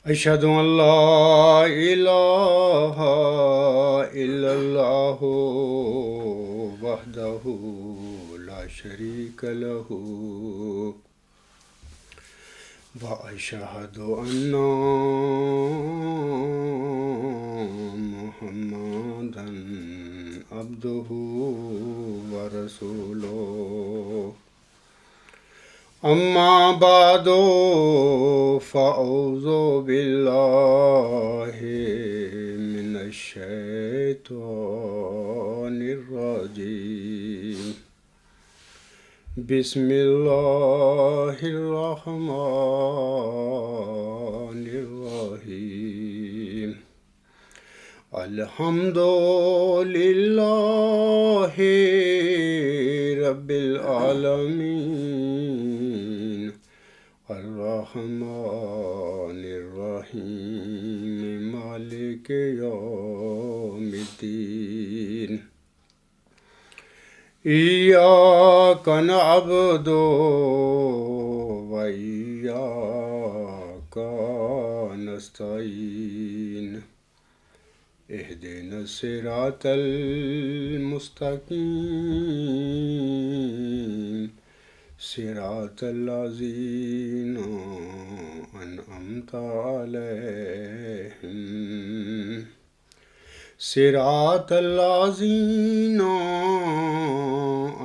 أشهد أن لا إله إلا الله وحده لا شريك له وأشهد أن محمدا عبده ورسوله أما بعد فأعوذ بالله من الشيطان الرجيم بسم الله الرحمن الرحيم الحمد لله رب العالمين الرحمن الرحيم مالك يوم الدين إياك نعبد وإياك نستعين اهدنا الصراط المستقيم صراط الذين أنعمت عليهم صراط الذين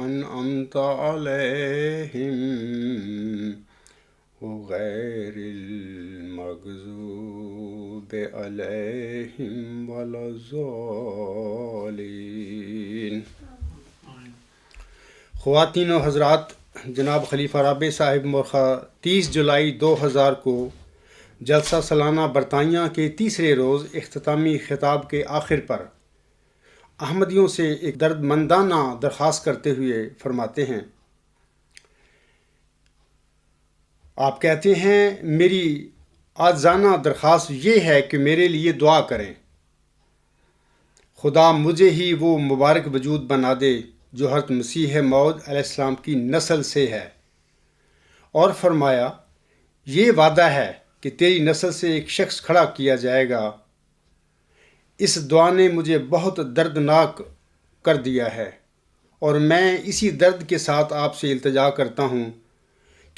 أنعمت عليهم غير المغضوب عليهم ولا الضالين۔ خواتین و حضرات، جناب خلیفہ رابع صاحب مورخہ 30 جولائی 2000 کو جلسہ سالانہ برطانیہ کے تیسرے روز اختتامی خطاب کے آخر پر احمدیوں سے ایک درد مندانہ درخواست کرتے ہوئے فرماتے ہیں، آپ کہتے ہیں میری عاجزانہ درخواست یہ ہے کہ میرے لیے دعا کریں، خدا مجھے ہی وہ مبارک وجود بنا دے جو حضرت مسیح موعود علیہ السلام کی نسل سے ہے، اور فرمایا یہ وعدہ ہے کہ تیری نسل سے ایک شخص کھڑا کیا جائے گا۔ اس دعا نے مجھے بہت دردناک کر دیا ہے، اور میں اسی درد کے ساتھ آپ سے التجا کرتا ہوں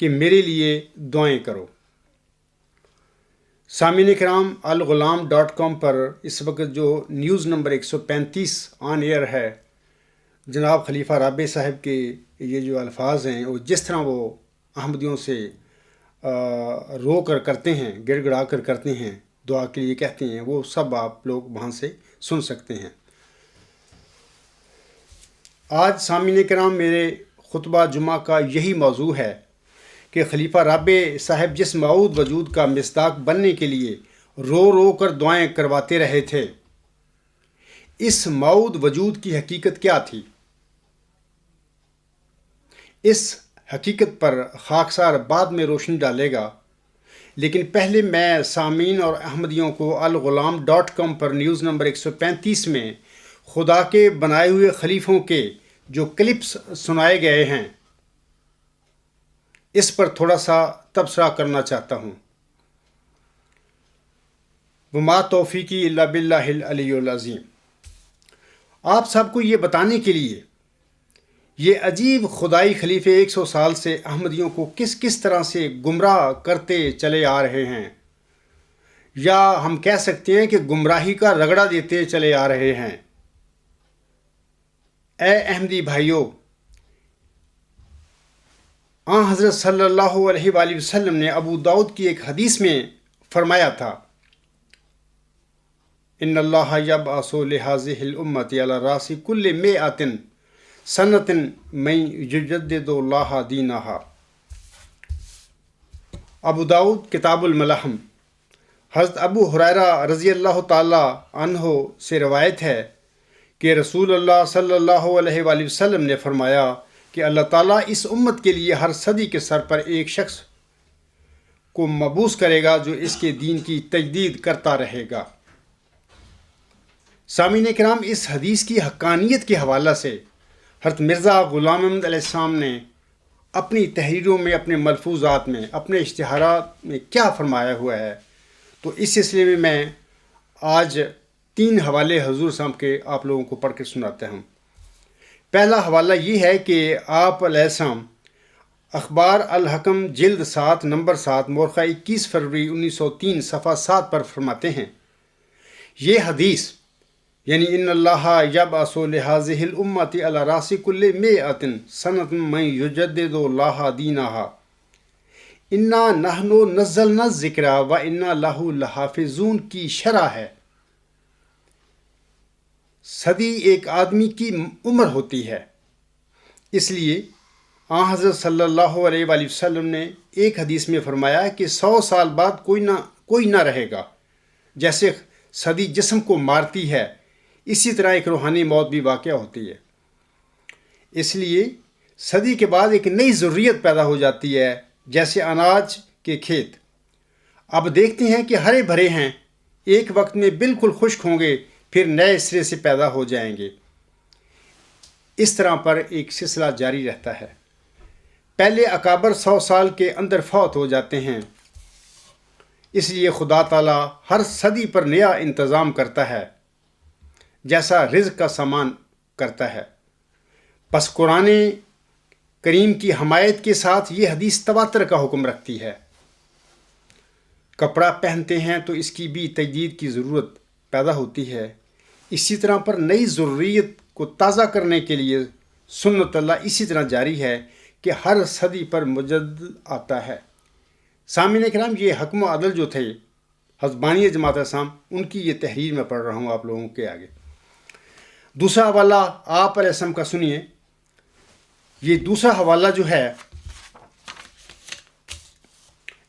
کہ میرے لیے دعائیں کرو۔ سامعین کرام، الغلام.com پر اس وقت جو نیوز نمبر 135 آن ایئر ہے، جناب خلیفہ رابع صاحب کے یہ جو الفاظ ہیں وہ جس طرح وہ احمدیوں سے رو کر کرتے ہیں، گڑ گڑا کر کرتے ہیں، دعا کے لیے کہتے ہیں، وہ سب آپ لوگ وہاں سے سن سکتے ہیں۔ آج سامعین کرام میرے خطبہ جمعہ کا یہی موضوع ہے کہ خلیفہ رابع صاحب جس موعود وجود کا مصداق بننے کے لیے رو رو کر دعائیں کرواتے رہے تھے، اس موعود وجود کی حقیقت کیا تھی؟ اس حقیقت پر خاکسار بعد میں روشنی ڈالے گا، لیکن پہلے میں سامعین اور احمدیوں کو الغلام.com پر نیوز نمبر 135 میں خدا کے بنائے ہوئے خلیفوں کے جو کلپس سنائے گئے ہیں اس پر تھوڑا سا تبصرہ کرنا چاہتا ہوں۔ وما توفیقی الا باللہ العلی العظیم۔ آپ سب کو یہ بتانے کے لیے یہ عجیب خدائی خلیفے 100 سال سے احمدیوں کو کس کس طرح سے گمراہ کرتے چلے آ رہے ہیں، یا ہم کہہ سکتے ہیں کہ گمراہی کا رگڑا دیتے چلے آ رہے ہیں۔ اے احمدی بھائیو، آن حضرت صلی اللہ علیہ وآلہ وسلم نے ابو داؤد کی ایک حدیث میں فرمایا تھا، ان اللہ یبعث لہذہ الامۃ علی راس کل مئۃ سنۃ من یجدد اللہ دینہا۔ ابو داؤد کتاب الملاحم۔ حضرت ابو ہریرہ رضی اللہ تعالی عنہ سے روایت ہے کہ رسول اللہ صلی اللہ علیہ وآلہ وسلم نے فرمایا کہ اللہ تعالیٰ اس امت کے لیے ہر صدی کے سر پر ایک شخص کو مبعوث کرے گا جو اس کے دین کی تجدید کرتا رہے گا۔ سامعین کرام، اس حدیث کی حقانیت کے حوالہ سے حضرت مرزا غلام احمد علیہ السلام نے اپنی تحریروں میں، اپنے ملفوظات میں، اپنے اشتہارات میں کیا فرمایا ہوا ہے، تو اس سلسلے میں آج 3 حوالے حضور صاحب کے آپ لوگوں کو پڑھ کے سناتا ہوں۔ پہلا حوالہ یہ ہے کہ آپ علیہ السلام اخبار الحکم جلد 7 نمبر 7 مورخہ 21 فروری 1903 صفحہ 7 پر فرماتے ہیں، یہ حدیث یعنی ان اللہ یبعث لہذہ الامۃ علی راس کل مئۃ سنۃ من یجدد اللہ دینہا انا نحن نزلنا الذکر و انا لہ لحافظون کی شرح ہے۔ صدی ایک آدمی کی عمر ہوتی ہے، اس لیے آن حضرت صلی اللہ علیہ وآلہ وسلم نے ایک حدیث میں فرمایا کہ 100 سال بعد کوئی نہ رہے گا۔ جیسے صدی جسم کو مارتی ہے، اسی طرح ایک روحانی موت بھی واقع ہوتی ہے۔ اس لیے صدی کے بعد ایک نئی ضروریت پیدا ہو جاتی ہے، جیسے اناج کے کھیت اب دیکھتے ہیں کہ ہرے بھرے ہیں، ایک وقت میں بالکل خشک ہوں گے، پھر نئے سرے سے پیدا ہو جائیں گے۔ اس طرح پر ایک سلسلہ جاری رہتا ہے۔ پہلے اکابر 100 سال کے اندر فوت ہو جاتے ہیں، اس لیے خدا تعالیٰ ہر صدی پر نیا انتظام کرتا ہے، جیسا رزق کا سامان کرتا ہے۔ پس قرآن کریم کی حمایت کے ساتھ یہ حدیث تواتر کا حکم رکھتی ہے۔ کپڑا پہنتے ہیں تو اس کی بھی تجدید کی ضرورت پیدا ہوتی ہے۔ اسی طرح پر نئی ضروریت کو تازہ کرنے کے لیے سنت اللہ اسی طرح جاری ہے کہ ہر صدی پر مجدد آتا ہے۔ سامعین کرام، یہ حکم و عدل جو تھے حضرت بانی جماعت اسلام، ان کی یہ تحریر میں پڑھ رہا ہوں آپ لوگوں کے آگے۔ دوسرا حوالہ آپ علیہ السلام کا سنیے۔ یہ دوسرا حوالہ جو ہے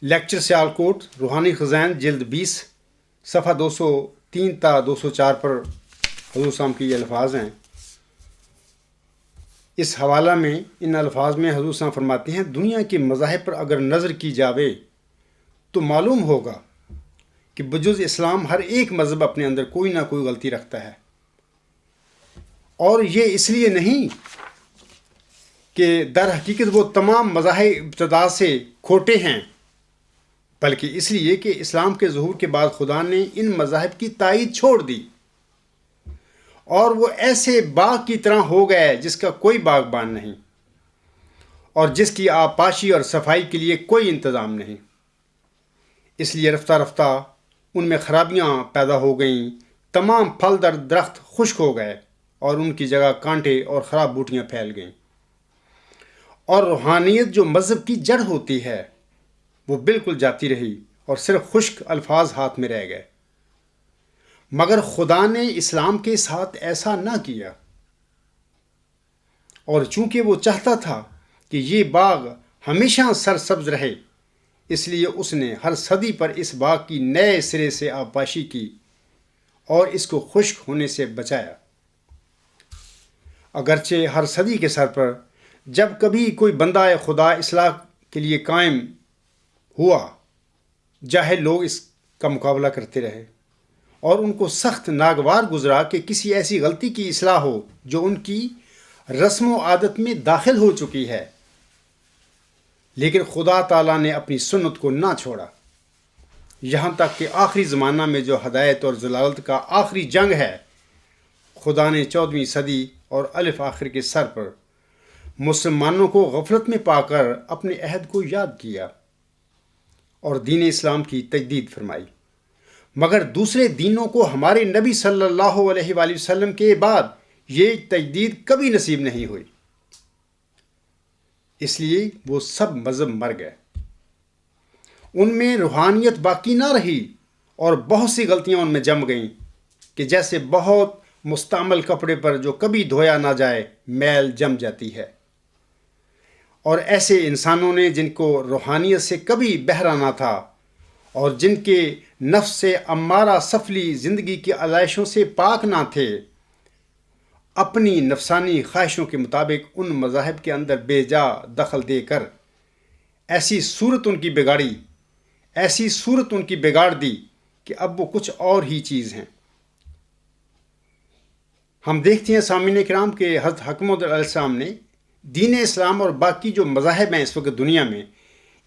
لیکچر سیالکوٹ روحانی خزائن جلد 20 صفحہ 203 تا 204 پر حضور صاحب کی یہ الفاظ ہیں۔ اس حوالہ میں ان الفاظ میں حضور صاحب فرماتے ہیں، دنیا کے مذاہب پر اگر نظر کی جاوے تو معلوم ہوگا کہ بجز اسلام ہر ایک مذہب اپنے اندر کوئی نہ کوئی غلطی رکھتا ہے، اور یہ اس لیے نہیں کہ در حقیقت وہ تمام مذاہب ابتدا سے کھوٹے ہیں، بلکہ اس لیے کہ اسلام کے ظہور کے بعد خدا نے ان مذاہب کی تائید چھوڑ دی، اور وہ ایسے باغ کی طرح ہو گئے جس کا کوئی باغبان نہیں، اور جس کی آبپاشی اور صفائی کے لیے کوئی انتظام نہیں۔ اس لیے رفتہ رفتہ ان میں خرابیاں پیدا ہو گئیں، تمام پھلدار درخت خشک ہو گئے اور ان کی جگہ کانٹے اور خراب بوٹیاں پھیل گئیں، اور روحانیت جو مذہب کی جڑ ہوتی ہے وہ بالکل جاتی رہی اور صرف خشک الفاظ ہاتھ میں رہ گئے۔ مگر خدا نے اسلام کے ساتھ ایسا نہ کیا، اور چونکہ وہ چاہتا تھا کہ یہ باغ ہمیشہ سرسبز رہے، اس لیے اس نے ہر صدی پر اس باغ کی نئے سرے سے آبپاشی کی اور اس کو خشک ہونے سے بچایا۔ اگرچہ ہر صدی کے سر پر جب کبھی کوئی بندہ خدا اصلاح کے لیے قائم ہوا، جاہل لوگ اس کا مقابلہ کرتے رہے، اور ان کو سخت ناگوار گزرا کہ کسی ایسی غلطی کی اصلاح ہو جو ان کی رسم و عادت میں داخل ہو چکی ہے۔ لیکن خدا تعالیٰ نے اپنی سنت کو نہ چھوڑا، یہاں تک کہ آخری زمانہ میں جو ہدایت اور ضلالت کا آخری جنگ ہے، خدا نے 14ویں صدی اور الف آخر کے سر پر مسلمانوں کو غفلت میں پا کر اپنے عہد کو یاد کیا اور دین اسلام کی تجدید فرمائی۔ مگر دوسرے دینوں کو ہمارے نبی صلی اللہ علیہ وآلہ وسلم کے بعد یہ تجدید کبھی نصیب نہیں ہوئی، اس لیے وہ سب مذہب مر گئے، ان میں روحانیت باقی نہ رہی، اور بہت سی غلطیاں ان میں جم گئیں کہ جیسے بہت مستعمل کپڑے پر جو کبھی دھویا نہ جائے میل جم جاتی ہے۔ اور ایسے انسانوں نے جن کو روحانیت سے کبھی بہرا نہ تھا، اور جن کے نفس سے امارہ سفلی زندگی کی علائشوں سے پاک نہ تھے، اپنی نفسانی خواہشوں کے مطابق ان مذاہب کے اندر بے جا دخل دے کر ایسی صورت ان کی بگاڑ دی کہ اب وہ کچھ اور ہی چیز ہیں۔ ہم دیکھتے ہیں سامعین کرام کہ حضرت حکیم علیہ السلام نے دین اسلام اور باقی جو مذاہب ہیں اس وقت دنیا میں،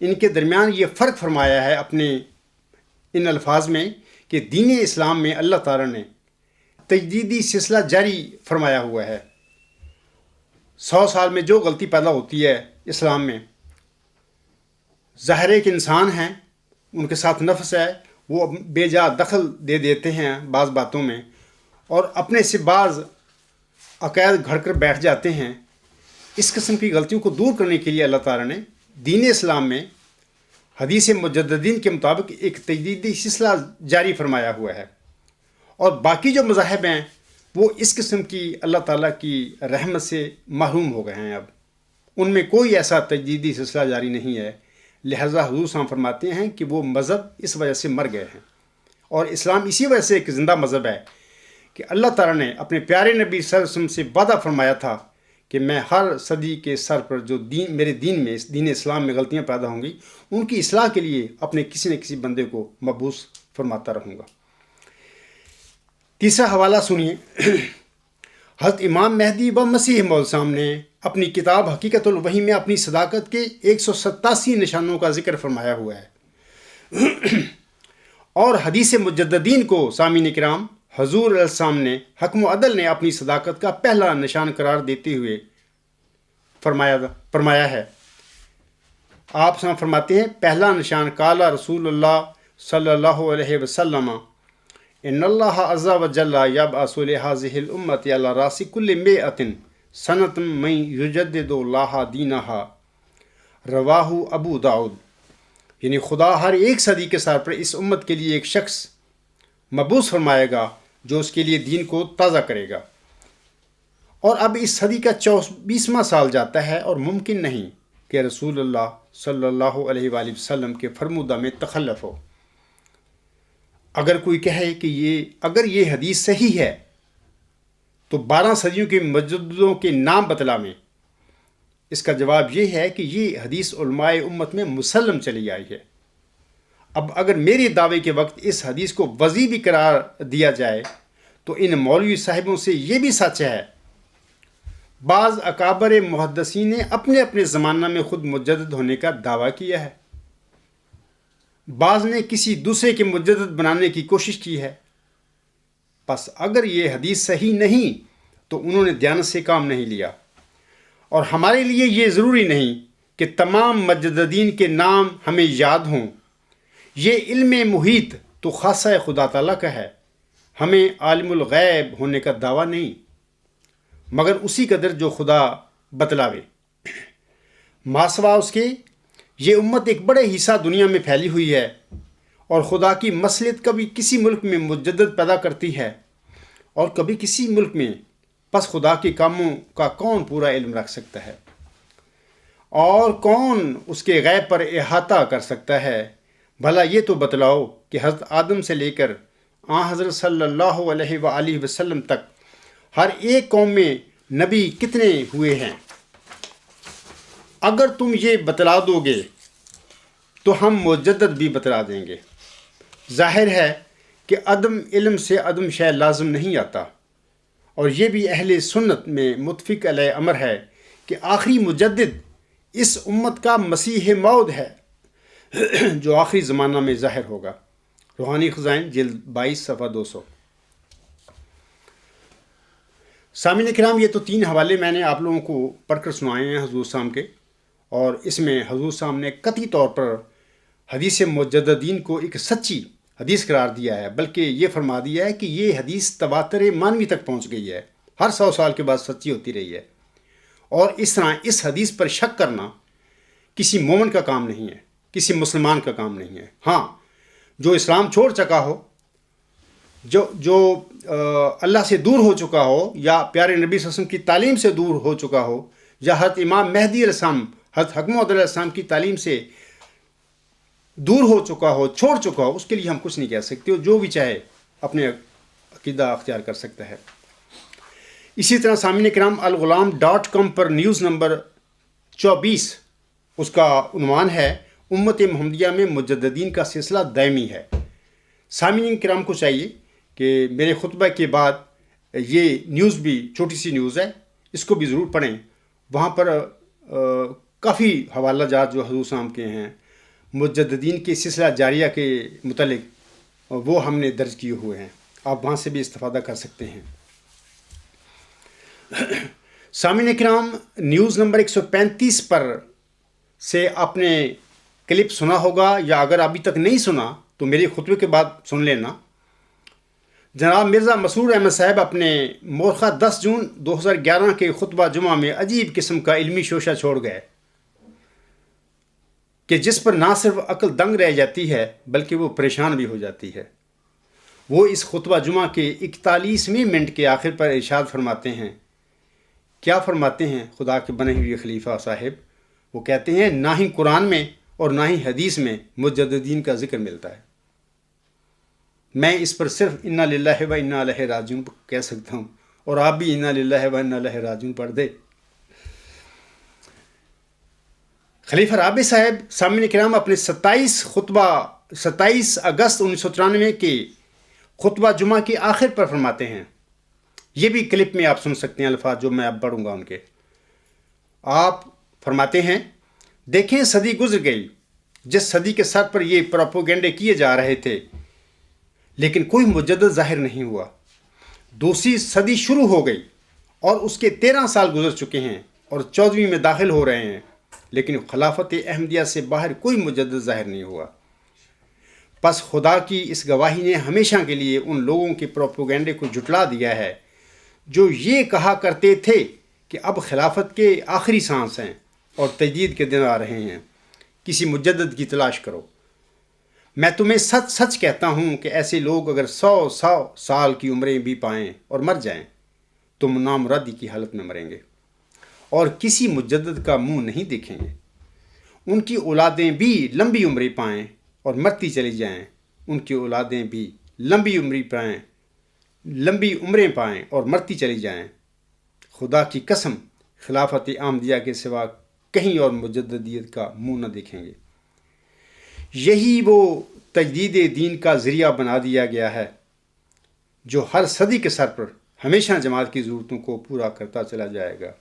ان کے درمیان یہ فرق فرمایا ہے اپنے ان الفاظ میں کہ دین اسلام میں اللہ تعالیٰ نے تجدیدی سلسلہ جاری فرمایا ہوا ہے۔ 100 سال میں جو غلطی پیدا ہوتی ہے اسلام میں، ظاہر ایک انسان ہیں، ان کے ساتھ نفس ہے، وہ بے جا دخل دے دیتے ہیں بعض باتوں میں، اور اپنے سے بعض عقائد گھڑ کر بیٹھ جاتے ہیں۔ اس قسم کی غلطیوں کو دور کرنے کے لیے اللہ تعالیٰ نے دین اسلام میں حدیث مجددین کے مطابق ایک تجدیدی سلسلہ جاری فرمایا ہوا ہے، اور باقی جو مذاہب ہیں وہ اس قسم کی اللہ تعالیٰ کی رحمت سے محروم ہو گئے ہیں۔ اب ان میں کوئی ایسا تجدیدی سلسلہ جاری نہیں ہے، لہذا حضور صلی اللہ علیہ وسلم فرماتے ہیں کہ وہ مذہب اس وجہ سے مر گئے ہیں، اور اسلام اسی وجہ سے ایک زندہ مذہب ہے کہ اللہ تعالیٰ نے اپنے پیارے نبی صلی اللہ علیہ وسلم سے وعدہ فرمایا تھا کہ میں ہر صدی کے سر پر جو میرے دین میں، اس دین اسلام میں غلطیاں پیدا ہوں گی، ان کی اصلاح کے لیے اپنے کسی نہ کسی بندے کو مبعوث فرماتا رہوں گا۔ تیسرا حوالہ سنیے۔ حضرت امام مہدی و مسیح موعود صاحب نے اپنی کتاب حقیقت الوحی میں اپنی صداقت کے 187 نشانوں کا ذکر فرمایا ہوا ہے، اور حدیث مجددین کو سامعین کرام حضور علیہ السلام نے حکم و عدل نے اپنی صداقت کا پہلا نشان قرار دیتے ہوئے فرمایا ہے۔ آپ فرماتے ہیں، پہلا نشان قال رسول اللہ صلی اللہ علیہ وسلم ان اللہ عز و جل یبعث لہذہ الامت علی راس کل مئۃ سنۃ من یجدد اللہ دینہا، رواہ ابو داؤد۔ یعنی خدا ہر ایک صدی کے سر پر اس امت کے لیے ایک شخص مبعوث فرمائے گا جو اس کے لیے دین کو تازہ کرے گا۔ اور اب اس صدی کا 24واں سال جاتا ہے، اور ممکن نہیں کہ رسول اللہ صلی اللہ علیہ وآلہ وسلم کے فرمودہ میں تخلف ہو۔ اگر کوئی کہے کہ اگر یہ حدیث صحیح ہے تو 12 صدیوں کے مجددوں کے نام بتلا میں، اس کا جواب یہ ہے کہ یہ حدیث علماء امت میں مسلم چلی آئی ہے۔ اب اگر میرے دعوے کے وقت اس حدیث کو وضعی بھی قرار دیا جائے تو ان مولوی صاحبوں سے یہ بھی سچ ہے۔ بعض اکابر محدثین نے اپنے اپنے زمانہ میں خود مجدد ہونے کا دعویٰ کیا ہے، بعض نے کسی دوسرے کے مجدد بنانے کی کوشش کی ہے۔ پس اگر یہ حدیث صحیح نہیں تو انہوں نے دیانت سے کام نہیں لیا، اور ہمارے لیے یہ ضروری نہیں کہ تمام مجددین کے نام ہمیں یاد ہوں۔ یہ علم محیط تو خاصہ خدا تعالیٰ کا ہے، ہمیں عالم الغیب ہونے کا دعویٰ نہیں، مگر اسی قدر جو خدا بتلاوے۔ ماسوا اس کے یہ امت ایک بڑے حصہ دنیا میں پھیلی ہوئی ہے، اور خدا کی مصلحت کبھی کسی ملک میں مجدد پیدا کرتی ہے اور کبھی کسی ملک میں۔ پس خدا کے کاموں کا کون پورا علم رکھ سکتا ہے، اور کون اس کے غیب پر احاطہ کر سکتا ہے؟ بھلا یہ تو بتلاؤ کہ حضرت آدم سے لے کر حضرت صلی اللہ علیہ وآلہ وسلم تک ہر ایک قوم میں نبی کتنے ہوئے ہیں؟ اگر تم یہ بتلا دو گے تو ہم مجدد بھی بتلا دیں گے۔ ظاہر ہے کہ عدم علم سے عدم شے لازم نہیں آتا، اور یہ بھی اہل سنت میں متفق علیہ امر ہے کہ آخری مجدد اس امت کا مسیح موعود ہے جو آخری زمانہ میں ظاہر ہوگا۔ روحانی خزائن جلد 22 صفحہ 200۔ سامعین کرام، یہ تو 3 حوالے میں نے آپ لوگوں کو پڑھ کر سنائے ہیں حضور صاحب کے، اور اس میں حضور صاحب نے قطعی طور پر حدیث مجددین کو ایک سچی حدیث قرار دیا ہے، بلکہ یہ فرما دیا ہے کہ یہ حدیث تواتر مانوی تک پہنچ گئی ہے، ہر 100 سال کے بعد سچی ہوتی رہی ہے، اور اس طرح اس حدیث پر شک کرنا کسی مومن کا کام نہیں ہے، کسی مسلمان کا کام نہیں ہے۔ ہاں، جو اسلام چھوڑ چکا ہو، جو اللہ سے دور ہو چکا ہو، یا پیارے نبی صلی اللہ علیہ وسلم کی تعلیم سے دور ہو چکا ہو، یا حضرت امام مہدی علیہ السلام، حضرت حکم و عدل علیہ السلام کی تعلیم سے دور ہو چکا ہو، چھوڑ چکا ہو، اس کے لیے ہم کچھ نہیں کہہ سکتے، جو بھی چاہے اپنے عقیدہ اختیار کر سکتا ہے۔ اسی طرح سامعین کرام، الغلام.com پر نیوز نمبر 24 اس کا عنوان ہے، امت محمدیہ میں مجددین کا سلسلہ دائمی ہے۔ سامعین کرام کو چاہیے کہ میرے خطبہ کے بعد یہ نیوز بھی چھوٹی سی نیوز ہے، اس کو بھی ضرور پڑھیں۔ وہاں پر کافی حوالہ جات جو حضور صاحب کے ہیں مجددین کے سلسلہ جاریہ کے متعلق وہ ہم نے درج کیے ہوئے ہیں، آپ وہاں سے بھی استفادہ کر سکتے ہیں۔ سامعین کرام، نیوز نمبر 135 پر سے آپ نے کلپ سنا ہوگا، یا اگر ابھی تک نہیں سنا تو میرے خطبے کے بعد سن لینا۔ جناب مرزا مسرور احمد صاحب اپنے مورخہ 10 جون 2011 کے خطبہ جمعہ میں عجیب قسم کا علمی شوشہ چھوڑ گئے کہ جس پر نہ صرف عقل دنگ رہ جاتی ہے بلکہ وہ پریشان بھی ہو جاتی ہے۔ وہ اس خطبہ جمعہ کے 41ویں منٹ کے آخر پر ارشاد فرماتے ہیں، کیا فرماتے ہیں خدا کے بنے ہوئے خلیفہ صاحب؟ وہ کہتے ہیں، نہ ہی قرآن میں اور نہ ہی حدیث میں مجددین کا ذکر ملتا ہے۔ میں اس پر صرف انا للہ و انا الیہ راجعون کہہ سکتا ہوں، اور آپ بھی انا للہ و انا الیہ راجعون پڑھ دے۔ خلیفہ رابع صاحب، سامعین کرام، اپنے 27 اگست 1993 کے خطبہ جمعہ کے آخر پر فرماتے ہیں، یہ بھی کلپ میں آپ سن سکتے ہیں الفاظ جو میں اب پڑھوں گا ان کے۔ آپ فرماتے ہیں، دیکھیں صدی گزر گئی جس صدی کے سر پر یہ پروپیگنڈے کیے جا رہے تھے، لیکن کوئی مجدد ظاہر نہیں ہوا۔ دوسری صدی شروع ہو گئی اور اس کے 13 سال گزر چکے ہیں اور 14ویں میں داخل ہو رہے ہیں، لیکن خلافت احمدیہ سے باہر کوئی مجدد ظاہر نہیں ہوا۔ پس خدا کی اس گواہی نے ہمیشہ کے لیے ان لوگوں کے پروپیگنڈے کو جھٹلا دیا ہے جو یہ کہا کرتے تھے کہ اب خلافت کے آخری سانس ہیں اور تجدید کے دن آ رہے ہیں، کسی مجدد کی تلاش کرو۔ میں تمہیں سچ سچ کہتا ہوں کہ ایسے لوگ اگر 100 سال کی عمریں بھی پائیں اور مر جائیں تو نامرادی کی حالت میں مریں گے اور کسی مجدد کا منہ نہیں دیکھیں گے۔ ان کی اولادیں بھی لمبی عمریں پائیں اور مرتی چلی جائیں، ان کی اولادیں بھی لمبی عمریں پائیں اور مرتی چلی جائیں، خدا کی قسم خلافت احمدیہ کے سوا کہیں اور مجددیت کا منہ نہ دیکھیں گے۔ یہی وہ تجدید دین کا ذریعہ بنا دیا گیا ہے جو ہر صدی کے سر پر ہمیشہ جماعت کی ضرورتوں کو پورا کرتا چلا جائے گا۔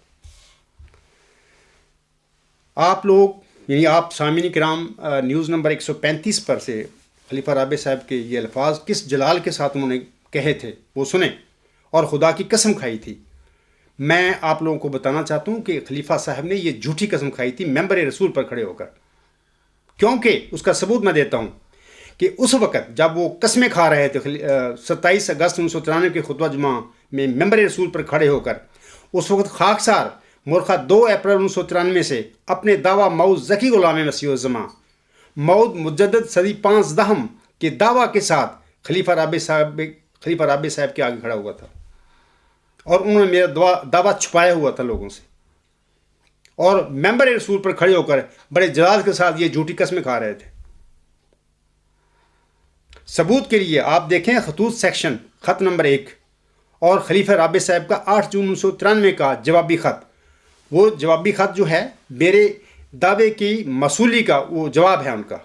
آپ لوگ، یعنی آپ سامعین کرام، نیوز نمبر 135 پر سے خلیفہ رابع صاحب کے یہ الفاظ کس جلال کے ساتھ انہوں نے کہے تھے وہ سنیں، اور خدا کی قسم کھائی تھی۔ میں آپ لوگوں کو بتانا چاہتا ہوں کہ خلیفہ صاحب نے یہ جھوٹی قسم کھائی تھی ممبر رسول پر کھڑے ہو کر، کیونکہ اس کا ثبوت میں دیتا ہوں کہ اس وقت جب وہ قسمیں کھا رہے تھے 27 اگست 1993 کے خطبہ جمعہ میں ممبر رسول پر کھڑے ہو کر، اس وقت خاکسار مورخہ 2 اپریل 1993 سے اپنے دعویٰ مؤز ذکی غلام مسیح الزماں مؤد مجدد صدی 15 کے دعویٰ کے ساتھ خلیفہ رابع صاحب کے آگے کھڑا ہوا تھا، اور انہوں نے میرا دعویٰ چھپایا ہوا تھا لوگوں سے، اور ممبر رسول پر کھڑے ہو کر بڑے جلال کے ساتھ یہ جھوٹی قسمیں کھا رہے تھے۔ ثبوت کے لیے آپ دیکھیں خطوط سیکشن خط نمبر 1 اور خلیفہ رابع صاحب کا 8 جون 1993 کا جوابی خط۔ وہ جوابی خط جو ہے میرے دعوے کی موصولی کا وہ جواب ہے ان کا،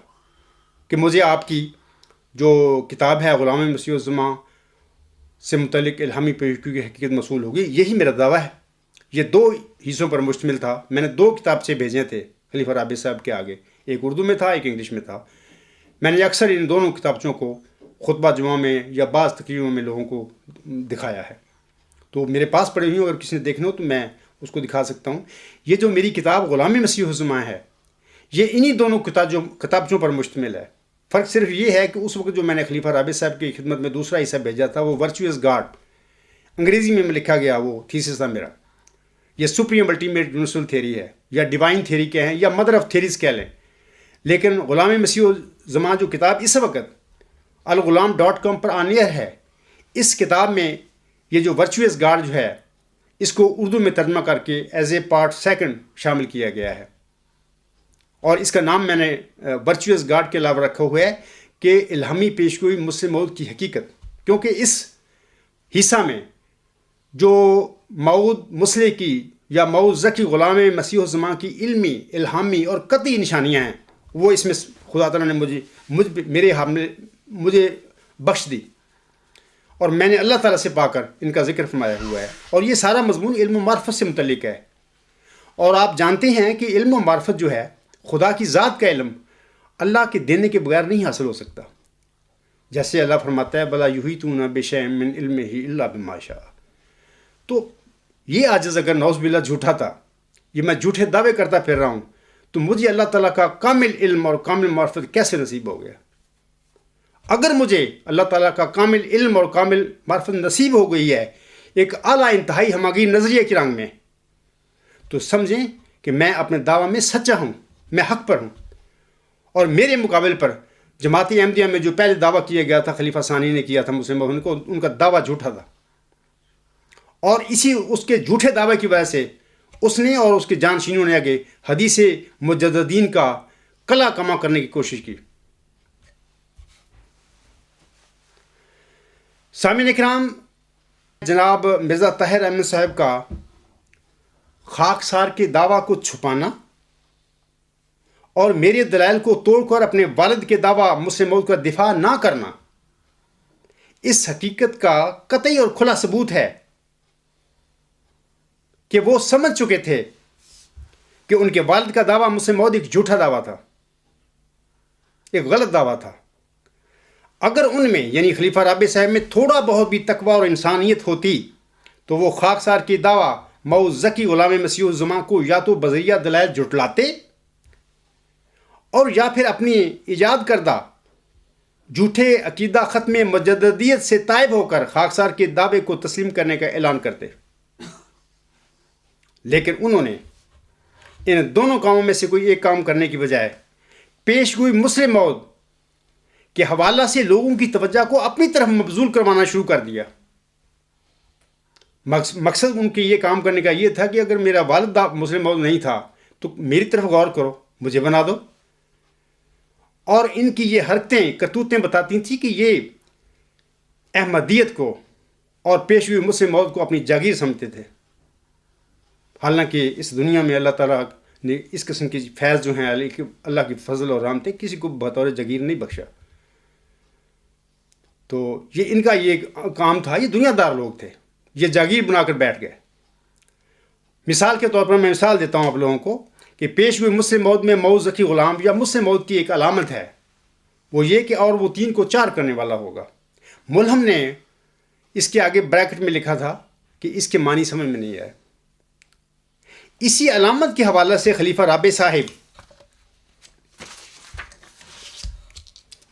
کہ مجھے آپ کی جو کتاب ہے غلام مسیح الزماں سے متعلق الہامی پیشگوئی کی حقیقت موصول ہوگی، یہی میرا دعویٰ ہے۔ یہ 2 حصوں پر مشتمل تھا، میں نے 2 کتاب سے بھیجے تھے خلیفہ رابع صاحب کے آگے، ایک اردو میں تھا ایک انگلش میں تھا۔ میں نے اکثر ان دونوں کتابچوں کو خطبہ جمعہ میں یا بعض تقریروں میں لوگوں کو دکھایا ہے، تو میرے پاس پڑے ہوئی ہوں، اگر کسی نے دیکھنا ہو تو میں اس کو دکھا سکتا ہوں۔ یہ جو میری کتاب غلام مسیح الزماں ہے، یہ انہی دونوں کتابچوں پر مشتمل ہے۔ فرق صرف یہ ہے کہ اس وقت جو میں نے خلیفہ رابع صاحب کی خدمت میں دوسرا حصہ بھیجا تھا وہ ورچوئس گاڈ انگریزی میں لکھا گیا وہ تھیسس تھا میرا۔ یہ سپریم الٹیمیٹ یونیورسل تھیوری ہے، یا ڈیوائن تھیوری کہیں یا مدر آف تھیوریز کہہ لیں، لیکن غلام مسیح الزماں جو کتاب اس وقت الغلام.com پر آن ایئر ہے، اس کتاب میں یہ جو ورچوئس گاڈ جو ہے اس کو اردو میں ترجمہ کر کے ایز اے پارٹ 2 شامل کیا گیا ہے، اور اس کا نام میں نے ورچوئس گاڈ کے علاوہ رکھا ہوا ہے کہ الہامی پیشگوئی مسلم مؤد کی حقیقت، کیونکہ اس حصہ میں جو مؤد مسلح کی یا مؤد ذکی غلام مسیح الزماں کی علمی، الہامی اور قطعی نشانیاں ہیں، وہ اس میں خدا تعالیٰ نے مجھے بخش دی، اور میں نے اللہ تعالیٰ سے پا کر ان کا ذکر فرمایا ہوا ہے، اور یہ سارا مضمون علم و معرفت سے متعلق ہے۔ اور آپ جانتے ہیں کہ علم و معرفت جو ہے، خدا کی ذات کا علم اللہ کے دینے کے بغیر نہیں حاصل ہو سکتا۔ جیسے اللہ فرماتا ہے بلا یحیطون بشیء من علمہ الا بما شاء۔ تو یہ عاجز اگر نعوذ باللہ جھوٹا تھا، یہ میں جھوٹے دعوے کرتا پھر رہا ہوں، تو مجھے اللہ تعالیٰ کا کامل علم اور کامل معرفت کیسے نصیب ہو گیا؟ اگر مجھے اللہ تعالیٰ کا کامل علم اور کامل معرفت نصیب ہو گئی ہے ایک اعلیٰ انتہائی ہماگیر نظریے کی رنگ میں، تو سمجھیں کہ میں اپنے دعویٰ میں سچا ہوں، میں حق پر ہوں، اور میرے مقابل پر جماعت احمدیہ میں جو پہلے دعویٰ کیا گیا تھا خلیفہ ثانی نے کیا تھا مسلم کو، ان کا دعویٰ جھوٹا تھا، اور اس کے جھوٹے دعوے کی وجہ سے اس نے اور اس کے جانشینوں نے آگے حدیث مجددین کا کلا کما کرنے کی کوشش کی۔ سامعین کرام، جناب مرزا طاہر احمد صاحب کا خاکسار کے دعویٰ کو چھپانا اور میرے دلائل کو توڑ کر اپنے والد کے دعویٰ مسلم موعود کا دفاع نہ کرنا اس حقیقت کا قطعی اور کھلا ثبوت ہے کہ وہ سمجھ چکے تھے کہ ان کے والد کا دعویٰ مسلم موعود ایک جھوٹا دعویٰ تھا، ایک غلط دعویٰ تھا۔ اگر ان میں یعنی خلیفہ رابع صاحب میں تھوڑا بہت بھی تقویٰ اور انسانیت ہوتی تو وہ خاکسار کی دعویٰ موعود ذکی غلام مسیح الزمان کو یا تو بذریعہ دلائل جھٹلاتے اور یا پھر اپنی ایجاد کردہ جھوٹے عقیدہ ختم مجددیت سے تائب ہو کر خاکسار کے دعوے کو تسلیم کرنے کا اعلان کرتے۔ لیکن انہوں نے ان دونوں کاموں میں سے کوئی ایک کام کرنے کی بجائے پیش گوئی مسلم موعود کے حوالہ سے لوگوں کی توجہ کو اپنی طرف مبذول کروانا شروع کر دیا۔ مقصد ان کے یہ کام کرنے کا یہ تھا کہ اگر میرا والد مسلم موعود نہیں تھا تو میری طرف غور کرو، مجھے بنا دو۔ اور ان کی یہ حرکتیں کرتوتیں بتاتی تھیں کہ یہ احمدیت کو اور پیش ہوئی مسلم موعود کو اپنی جاگیر سمجھتے تھے، حالانکہ اس دنیا میں اللہ تعالیٰ نے اس قسم کی فیض جو ہیں اللہ کی فضل اور رحمتیں کسی کو بطور جاگیر نہیں بخشا۔ تو یہ ان کا یہ کام تھا، یہ دنیا دار لوگ تھے، یہ جاگیر بنا کر بیٹھ گئے۔ مثال کے طور پر میں مثال دیتا ہوں آپ لوگوں کو کہ پیش ہوئی مسلم موعود میں موعود ذکی غلام یا مسلم موعود کی ایک علامت ہے، وہ یہ کہ اور وہ 3 کو 4 کرنے والا ہوگا۔ ملہم نے اس کے آگے بریکٹ میں لکھا تھا کہ اس کے معنی سمجھ میں نہیں آئے۔ اسی علامت کے حوالے سے خلیفہ رابع صاحب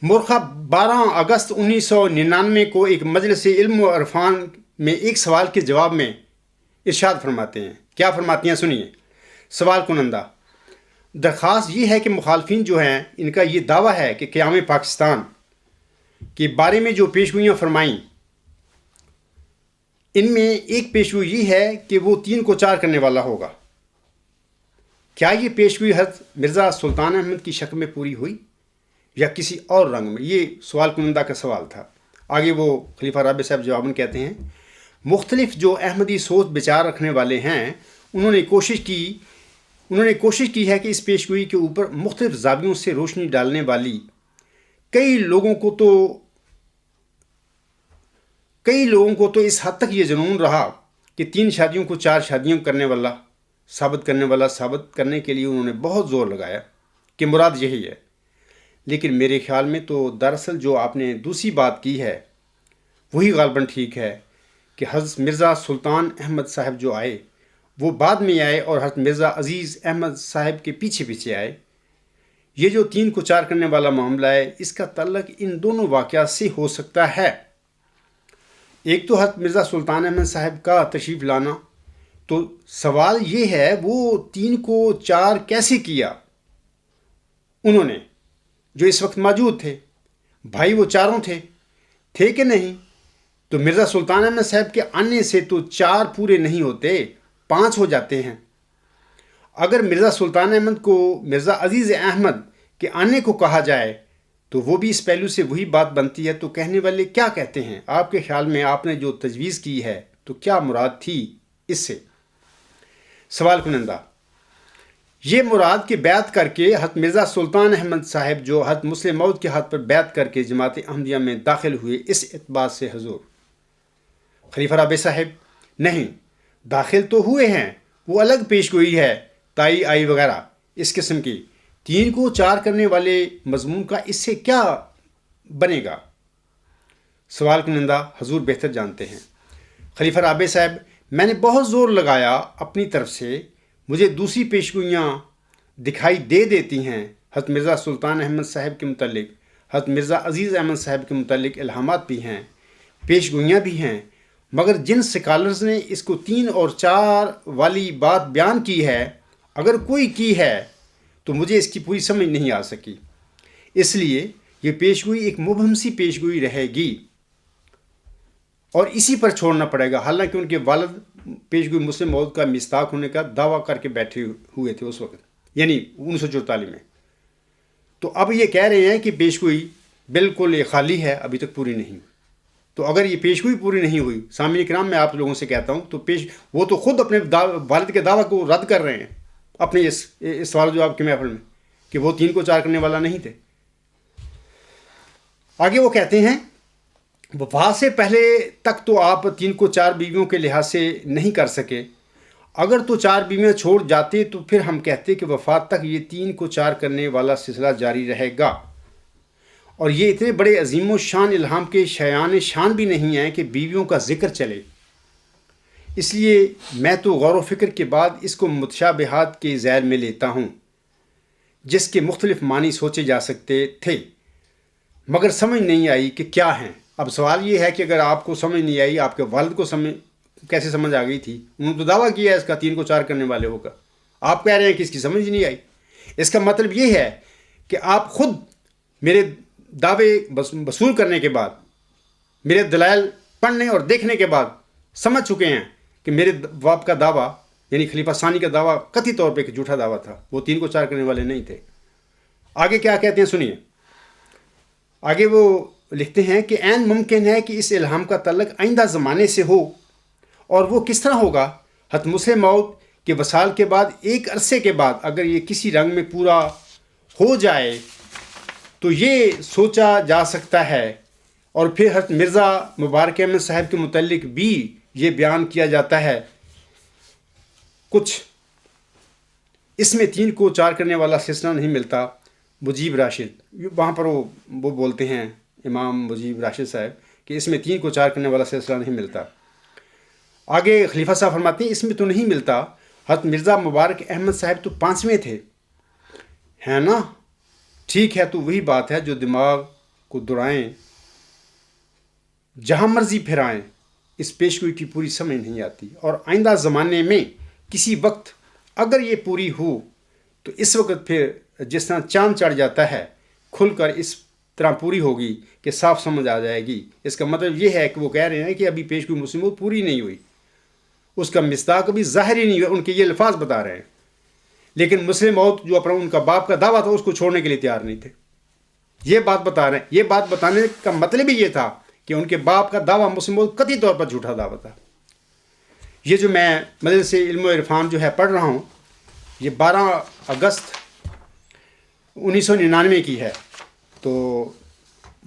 مرخہ 12 اگست 1999 کو ایک مجلس علم و عرفان میں ایک سوال کے جواب میں ارشاد فرماتے ہیں۔ کیا فرماتی ہیں سنیے۔ سوال کنندہ: درخواست یہ ہے کہ مخالفین جو ہیں ان کا یہ دعویٰ ہے کہ قیام پاکستان کے بارے میں جو پیشگوئیاں فرمائیں ان میں ایک پیشگوئی یہ ہے کہ وہ 3 کو 4 کرنے والا ہوگا۔ کیا یہ پیشگوئی حضرت مرزا سلطان احمد کی شکل میں پوری ہوئی یا کسی اور رنگ میں؟ یہ سوال کنندہ کا سوال تھا۔ آگے وہ خلیفہ رابع صاحب جواباً کہتے ہیں، مختلف جو احمدی سوچ بچار رکھنے والے ہیں انہوں نے کوشش کی ہے کہ اس پیشگوئی کے اوپر مختلف زاویوں سے روشنی ڈالنے والی کئی لوگوں کو تو اس حد تک یہ جنون رہا کہ 3 شادیوں کو 4 شادیوں ثابت کرنے کے لیے انہوں نے بہت زور لگایا کہ مراد یہی ہے۔ لیکن میرے خیال میں تو دراصل جو آپ نے دوسری بات کی ہے وہی غالباً ٹھیک ہے کہ حضرت مرزا سلطان احمد صاحب جو آئے وہ بعد میں آئے اور حضرت مرزا عزیز احمد صاحب کے پیچھے آئے۔ یہ جو 3 کو 4 کرنے والا معاملہ ہے اس کا تعلق ان دونوں واقعات سے ہو سکتا ہے۔ ایک تو حضرت مرزا سلطان احمد صاحب کا تشریف لانا، تو سوال یہ ہے وہ 3 کو 4 کیسے کیا انہوں نے جو اس وقت موجود تھے؟ بھائی وہ چاروں تھے کہ نہیں؟ تو مرزا سلطان احمد صاحب کے آنے سے تو 4 پورے نہیں ہوتے، 5 ہو جاتے ہیں۔ اگر مرزا سلطان احمد کو مرزا عزیز احمد کے آنے کو کہا جائے تو وہ بھی اس پہلو سے وہی بات بنتی ہے۔ تو کہنے والے کیا کہتے ہیں؟ آپ کے خیال میں آپ نے جو تجویز کی ہے تو کیا مراد تھی اس سے؟ سوال کنندہ: یہ مراد کہ بیعت کر کے حضرت مرزا سلطان احمد صاحب جو حضرت مسلم موعود کے ہاتھ پر بیعت کر کے جماعت احمدیہ میں داخل ہوئے، اس اعتبار سے حضور خلیفہ رابع صاحب نہیں، داخل تو ہوئے ہیں، وہ الگ پیشگوئی ہے، تائی آئی وغیرہ اس قسم کی۔ 3 کو 4 کرنے والے مضمون کا اس سے کیا بنے گا؟ سوال کنندہ حضور بہتر جانتے ہیں۔ خلیفہ رابع صاحب، میں نے بہت زور لگایا اپنی طرف سے، مجھے دوسری پیشگوئیاں دکھائی دے دیتی ہیں، حضرت مرزا سلطان احمد صاحب کے متعلق، حضرت مرزا عزیز احمد صاحب کے متعلق الہامات بھی ہیں، پیشگوئیاں بھی ہیں، مگر جن سکالرز نے اس کو 3 اور 4 والی بات بیان کی ہے، اگر کوئی کی ہے تو مجھے اس کی پوری سمجھ نہیں آ سکی، اس لیے یہ پیشگوئی ایک مبہم سی پیشگوئی رہے گی اور اسی پر چھوڑنا پڑے گا، حالانکہ ان کے والد پیشگوئی مسلم موعود کا مصداق ہونے کا دعویٰ کر کے بیٹھے ہوئے تھے اس وقت، یعنی 1944 میں۔ تو اب یہ کہہ رہے ہیں کہ پیشگوئی بالکل یہ خالی ہے، ابھی تک پوری نہیں۔ تو اگر یہ پیشگوئی پوری نہیں ہوئی، سامعین کرام میں آپ لوگوں سے کہتا ہوں، تو وہ تو خود اپنے والد کے دعویٰ کو رد کر رہے ہیں اپنے اس سوال و جواب کے محفل میں، کہ وہ 3 کو 4 کرنے والا نہیں تھے۔ آگے وہ کہتے ہیں، وفات سے پہلے تک تو آپ 3 کو 4 بیویوں کے لحاظ سے نہیں کر سکے، اگر تو 4 بیویاں چھوڑ جاتے تو پھر ہم کہتے کہ وفات تک یہ 3 کو 4 کرنے والا سلسلہ جاری رہے گا، اور یہ اتنے بڑے عظیم و شان الہام کے شایان شان بھی نہیں ہیں کہ بیویوں کا ذکر چلے۔ اس لیے میں تو غور و فکر کے بعد اس کو متشابہات کے ذیل میں لیتا ہوں، جس کے مختلف معنی سوچے جا سکتے تھے، مگر سمجھ نہیں آئی کہ کیا ہیں۔ اب سوال یہ ہے کہ اگر آپ کو سمجھ نہیں آئی، آپ کے والد کو کیسے سمجھ آ گئی تھی؟ انہوں نے تو دعویٰ کیا ہے اس کا 3 کو 4 کرنے والے ہوگا، آپ کہہ رہے ہیں کہ اس کی سمجھ نہیں آئی۔ اس کا مطلب یہ ہے کہ آپ خود میرے دعوے وصول کرنے کے بعد، میرے دلائل پڑھنے اور دیکھنے کے بعد سمجھ چکے ہیں کہ میرے باپ کا دعویٰ، یعنی خلیفہ ثانی کا دعویٰ قطعی طور پہ ایک جھوٹا دعویٰ تھا، وہ 3 کو 4 کرنے والے نہیں تھے۔ آگے کیا کہتے ہیں سنیے۔ آگے وہ لکھتے ہیں کہ عین ممکن ہے کہ اس الہام کا تعلق آئندہ زمانے سے ہو، اور وہ کس طرح ہوگا؟ حضرت مسلم موعود کے وصال کے بعد ایک عرصے کے بعد اگر یہ کسی رنگ میں پورا ہو جائے تو یہ سوچا جا سکتا ہے، اور پھر حضرت مرزا مبارک احمد صاحب کے متعلق بھی یہ بیان کیا جاتا ہے کچھ، اس میں 3 کو 4 کرنے والا سلسلہ نہیں ملتا۔ مجیب راشد، وہاں پر وہ بولتے ہیں امام مجیب راشد صاحب کہ اس میں 3 کو 4 کرنے والا سلسلہ نہیں ملتا۔ آگے خلیفہ صاحب فرماتے ہیں اس میں تو نہیں ملتا، حضرت مرزا مبارک احمد صاحب تو 5ویں تھے، ہے نا؟ ٹھیک ہے، تو وہی بات ہے جو دماغ کو دوڑائیں، جہاں مرضی پھرائیں، اس پیشگوئی کی پوری سمجھ نہیں آتی، اور آئندہ زمانے میں کسی وقت اگر یہ پوری ہو تو اس وقت پھر جس طرح چاند چڑھ جاتا ہے کھل کر اس طرح پوری ہوگی کہ صاف سمجھ آ جائے گی۔ اس کا مطلب یہ ہے کہ وہ کہہ رہے ہیں کہ ابھی پیشگوئی مسلم موعود پوری نہیں ہوئی، اس کا مصداق ابھی ظاہر ہی نہیں ہوا، ان کے یہ الفاظ بتا رہے ہیں، لیکن مسلم موعود جو اپنا ان کا باپ کا دعویٰ تھا اس کو چھوڑنے کے لیے تیار نہیں تھے۔ یہ بات بتا رہے ہیں، یہ بات بتانے کا مطلب ہی یہ تھا کہ ان کے باپ کا دعویٰ مسلم موعود قطعی طور پر جھوٹا دعویٰ تھا۔ یہ جو میں مجلس علم و عرفان جو ہے پڑھ رہا ہوں، یہ 12 اگست 1999 کی ہے، تو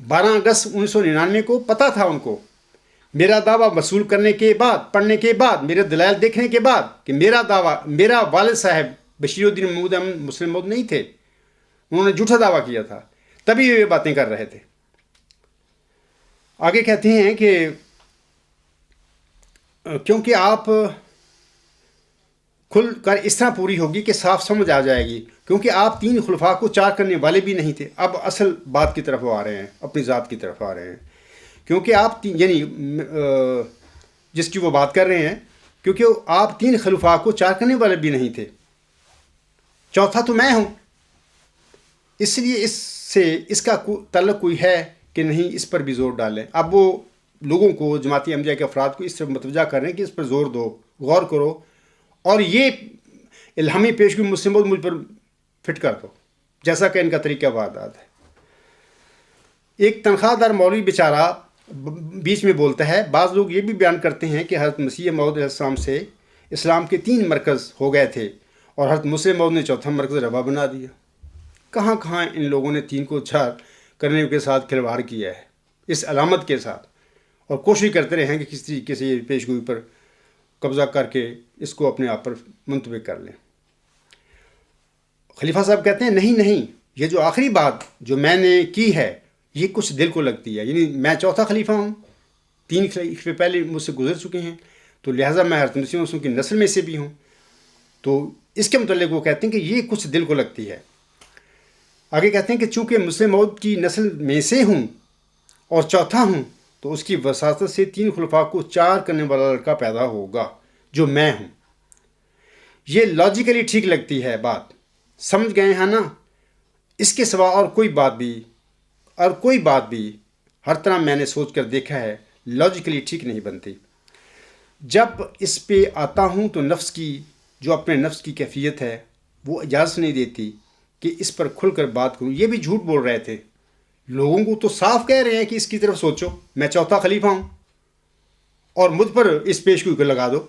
12 اگست 1999 کو پتہ تھا ان کو، میرا دعویٰ وصول کرنے کے بعد، پڑھنے کے بعد، میرے دلائل دیکھنے کے بعد، کہ میرا دعویٰ، میرا والد صاحب بشیر الدین محمود احمد مسلم موعود نہیں تھے، انہوں نے جھوٹا دعویٰ کیا تھا، تبھی یہ باتیں کر رہے تھے۔ آگے کہتے ہیں کہ کیونکہ آپ کھل کر اس طرح پوری ہوگی کہ صاف سمجھ آ جائے گی، کیونکہ آپ 3 خلفاء کو 4 کرنے والے بھی نہیں تھے۔ اب اصل بات کی طرف وہ آ رہے ہیں، اپنی ذات کی طرف آ رہے ہیں، کیونکہ آپ یعنی جس کی وہ بات کر رہے ہیں، کیونکہ آپ 3 خلفاء کو 4 کرنے والے بھی نہیں تھے، چوتھا تو میں ہوں، اس لیے اس سے اس کا تعلق کوئی ہے کہ نہیں، اس پر بھی زور ڈالیں۔ اب وہ لوگوں کو، جماعتی احمدیہ کے افراد کو اس طرح متوجہ کر رہے ہیں کہ اس پر زور دو، غور کرو، اور یہ الہامی پیشگوئی مسلم موعود مجھ پر فٹ کر دو، جیسا کہ ان کا طریقہ واردات ہے۔ ایک تنخواہ دار مولوی بیچارہ بیچ میں بولتا ہے، بعض لوگ یہ بھی بیان کرتے ہیں کہ حضرت مسیح موعود علیہ السلام سے اسلام کے 3 مرکز ہو گئے تھے، اور حضرت مسلم موعود نے 4تھا مرکز روا بنا دیا۔ کہاں کہاں ان لوگوں نے 3 کو 4 کرنے کے ساتھ کھلواڑ کیا ہے، اس علامت کے ساتھ، اور کوشش کرتے رہے ہیں کہ کس طریقے سے یہ پیشگوئی پر قبضہ کر کے اس کو اپنے آپ پر منطبق کر لیں۔ خلیفہ صاحب کہتے ہیں نہیں، یہ جو آخری بات جو میں نے کی ہے یہ کچھ دل کو لگتی ہے. یعنی میں چوتھا خلیفہ ہوں, 3 خلیفے پہلے مجھ سے گزر چکے ہیں, تو لہٰذا میں حضرت مسیح موعود کی نسل میں سے بھی ہوں. تو اس کے متعلق وہ کہتے ہیں کہ یہ کچھ دل کو لگتی ہے. آگے کہتے ہیں کہ چونکہ مسیح موعود کی نسل میں سے ہوں اور چوتھا ہوں, تو اس کی وراثت سے 3 خلفاء کو 4 کرنے والا لڑکا پیدا ہوگا جو میں ہوں. یہ لاجیکلی ٹھیک لگتی ہے بات, سمجھ گئے ہیں نا. اس کے سوا اور کوئی بات بھی ہر طرح میں نے سوچ کر دیکھا ہے, لاجیکلی ٹھیک نہیں بنتی. جب اس پہ آتا ہوں تو نفس کی جو اپنے نفس کی کیفیت ہے وہ اجازت نہیں دیتی کہ اس پر کھل کر بات کروں. یہ بھی جھوٹ بول رہے تھے, لوگوں کو تو صاف کہہ رہے ہیں کہ اس کی طرف سوچو, میں چوتھا خلیفہ ہوں اور مجھ پر اس پیشگوئی کو لگا دو.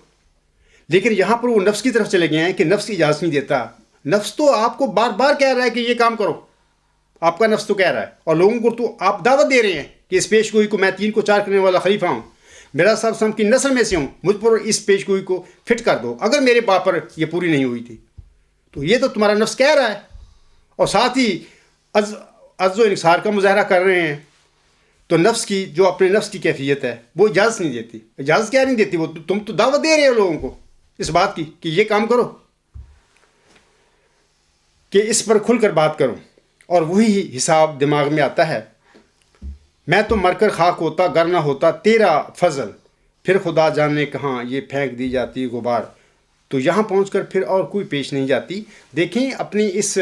لیکن یہاں پر وہ نفس کی طرف چلے گئے ہیں کہ نفس اجازت نہیں دیتا. نفس تو آپ کو بار بار کہہ رہا ہے کہ یہ کام کرو, آپ کا نفس تو کہہ رہا ہے, اور لوگوں کو تو آپ دعوت دے رہے ہیں کہ اس پیشگوئی کو, میں 3 کو 4 کرنے والا خلیفہ ہوں, میرا صاحب سم کی نسل میں سے ہوں, مجھ پر اس پیشگوئی کو فٹ کر دو. اگر میرے باپ پر یہ پوری نہیں ہوئی تھی تو یہ تو تمہارا نفس کہہ رہا ہے, اور ساتھ ہی عجز و انکسار کا مظاہرہ کر رہے ہیں. تو نفس کی جو اپنے نفس کی کیفیت ہے وہ اجازت نہیں دیتی. اجازت کیا نہیں دیتی, وہ تم تو دعوت دے رہے ہو لوگوں کو اس بات کی کہ یہ کام کرو, کہ اس پر کھل کر بات کرو. اور وہی حساب دماغ میں آتا ہے, میں تو مر کر خاک ہوتا گر نہ ہوتا تیرا فضل, پھر خدا جانے کہاں یہ پھینک دی جاتی غبار. تو یہاں پہنچ کر پھر اور کوئی پیش نہیں جاتی. دیکھیں اپنی اس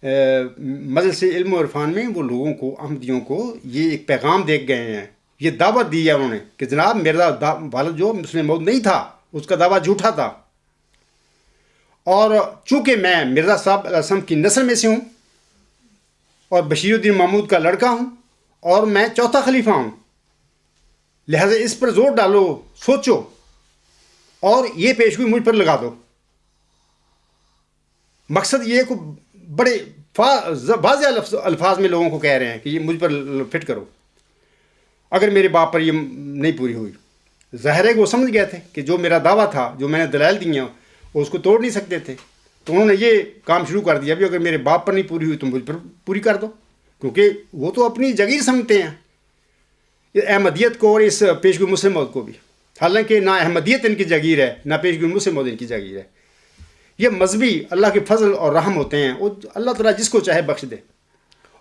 مجلس علم و عرفان میں وہ لوگوں کو, احمدیوں کو, یہ ایک پیغام دے گئے ہیں, یہ دعوت دی ہے انہوں نے کہ جناب میرا والد جو مسلم موعود نہیں تھا, اس کا دعویٰ جھوٹا تھا, اور چونکہ میں مرزا صاحب علیہ السلام کی نسل میں سے ہوں اور بشیر الدین محمود کا لڑکا ہوں اور میں چوتھا خلیفہ ہوں, لہذا اس پر زور ڈالو, سوچو, اور یہ پیشگوئی مجھ پر لگا دو. مقصد یہ کو بڑے واضح الفاظ میں لوگوں کو کہہ رہے ہیں کہ یہ مجھ پر فٹ کرو اگر میرے باپ پر یہ نہیں پوری ہوئی. ظاہر ہے کہ وہ سمجھ گئے تھے کہ جو میرا دعویٰ تھا, جو میں نے دلائل دی ہیں, وہ اس کو توڑ نہیں سکتے تھے. تو انہوں نے یہ کام شروع کر دیا, بھی اگر میرے باپ پر نہیں پوری ہوئی تو مجھ پر پوری کر دو, کیونکہ وہ تو اپنی جگیر سمجھتے ہیں احمدیت کو اور اس پیشگوئی مسلم موعود کو بھی. حالانکہ نہ احمدیت ان کی جگیر ہے, نہ پیشگوئی مسلم موعود ان کی جگیر ہے. یہ مذہبی اللہ کے فضل اور رحم ہوتے ہیں, وہ اللہ تعالیٰ جس کو چاہے بخش دے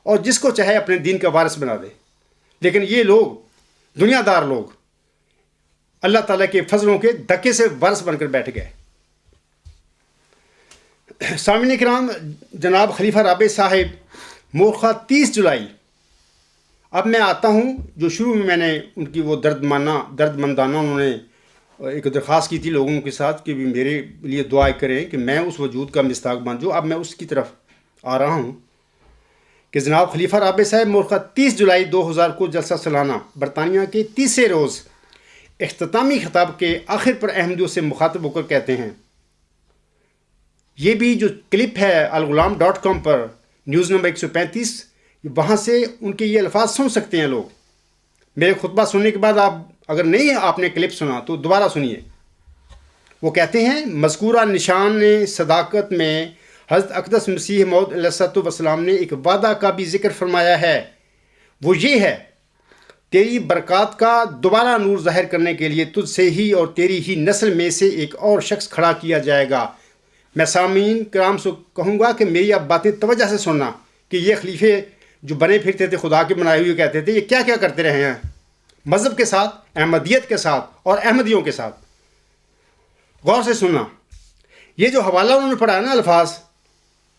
اور جس کو چاہے اپنے دین کا وارث بنا دے. لیکن یہ لوگ, دنیا دار لوگ, اللہ تعالیٰ کے فضلوں کے دھکے سے وارث بن کر بیٹھ گئے. سامعین کرام, جناب خلیفہ رابع صاحب مورخہ 30 جولائی. اب میں آتا ہوں, جو شروع میں نے ان کی وہ درد مندانہ انہوں نے ایک درخواست کی تھی لوگوں کے ساتھ کہ بھی میرے لیے دعا کریں کہ میں اس وجود کا مصداق بن جاؤں. اب میں اس کی طرف آ رہا ہوں کہ جناب خلیفہ رابع صاحب مورخہ 30 جولائی 2000 کو جلسہ سالانہ برطانیہ کے 30 روز اختتامی خطاب کے آخر پر احمدیوں سے مخاطب ہو کر کہتے ہیں. یہ بھی جو کلپ ہے الغلام.com پر نیوز نمبر 135, وہاں سے ان کے یہ الفاظ سن سکتے ہیں لوگ. میرے خطبہ سننے کے بعد اگر نہیں آپ نے کلپ سنا تو دوبارہ سنیے. وہ کہتے ہیں, مذکورہ نشان صداقت میں حضرت اقدس مسیح موعود علیہ الصلوۃ والسلام نے ایک وعدہ کا بھی ذکر فرمایا ہے. وہ یہ ہے, تیری برکات کا دوبارہ نور ظاہر کرنے کے لیے تجھ سے ہی اور تیری ہی نسل میں سے ایک اور شخص کھڑا کیا جائے گا. میں سامعین کرام سے کہوں گا کہ میری اب باتیں توجہ سے سننا, کہ یہ خلیفے جو بنے پھرتے تھے, خدا کے بنائے ہوئے کہتے تھے, یہ کیا کیا کرتے رہے ہیں مذہب کے ساتھ, احمدیت کے ساتھ اور احمدیوں کے ساتھ. غور سے سننا. یہ جو حوالہ انہوں نے پڑھا ہے نا الفاظ,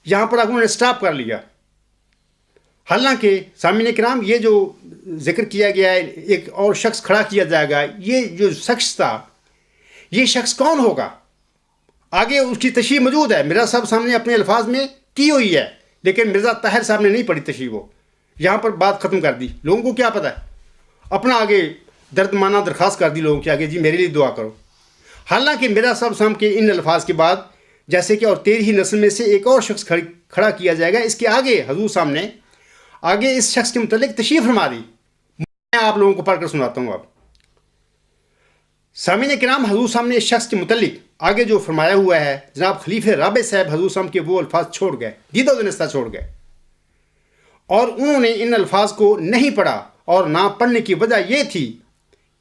یہاں پر انہوں نے سٹاپ کر لیا. حالانکہ سامعین کرام, یہ جو ذکر کیا گیا ہے ایک اور شخص کھڑا کیا جائے گا, یہ جو شخص تھا, یہ شخص کون ہوگا آگے اس کی تشریح موجود ہے. مرزا صاحب سامنے اپنے الفاظ میں کی ہوئی ہے, لیکن مرزا طاہر صاحب نے نہیں پڑھی تشریح. وہ یہاں پر بات ختم کر دی. لوگوں کو کیا پتہ ہے, اپنا آگے دردمانہ درخواست کر دی لوگوں کے آگے, جی میرے لیے دعا کرو. حالانکہ مرزا صاحب کے ان الفاظ کے بعد جیسے کہ اور تیری ہی نسل میں سے ایک اور شخص کھڑا کیا جائے گا, اس کے آگے حضور صاحب نے آگے اس شخص کے متعلق تشریح فرما دی. میں آپ لوگوں کو پڑھ کر سناتا ہوں. اب سامعین کرام, حضور صاحب نے اس شخص کے متعلق آگے جو فرمایا ہوا ہے, جناب خلیفہ رابع صاحب حضور صاحب کے وہ الفاظ چھوڑ گئے, دیدہ و دانستہ چھوڑ گئے, اور انہوں نے ان الفاظ کو نہیں پڑھا، اور نہ پڑھنے کی وجہ یہ تھی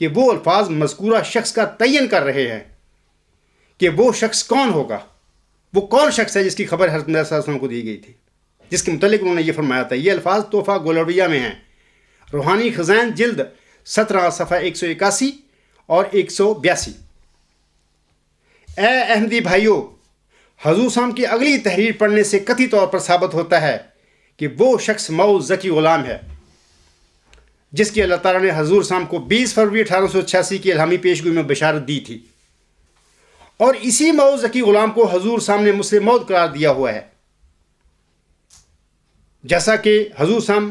کہ وہ الفاظ مذکورہ شخص کا تعین کر رہے ہیں کہ وہ شخص کون ہوگا، وہ کون شخص ہے جس کی خبر حضرت محمد صلی اللہ علیہ وسلم کو دی گئی تھی، جس کے متعلق انہوں نے یہ فرمایا تھا۔ یہ الفاظ تحفہ گولڑویہ میں ہیں، روحانی خزائن جلد 17 صفحہ 181 اور 182۔ اے احمدی بھائیو، حضور صاحب کی اگلی تحریر پڑھنے سے قطعی طور پر ثابت ہوتا ہے کہ وہ شخص موعود ذکی غلام ہے جس کی اللہ تعالیٰ نے حضور صاحب کو 20 فروری 1886 کی الہامی پیشگوئی میں بشارت دی تھی، اور اسی موعود ذکی غلام کو حضور صاحب نے مسلم موعود قرار دیا ہوا ہے، جیسا کہ حضور صاحب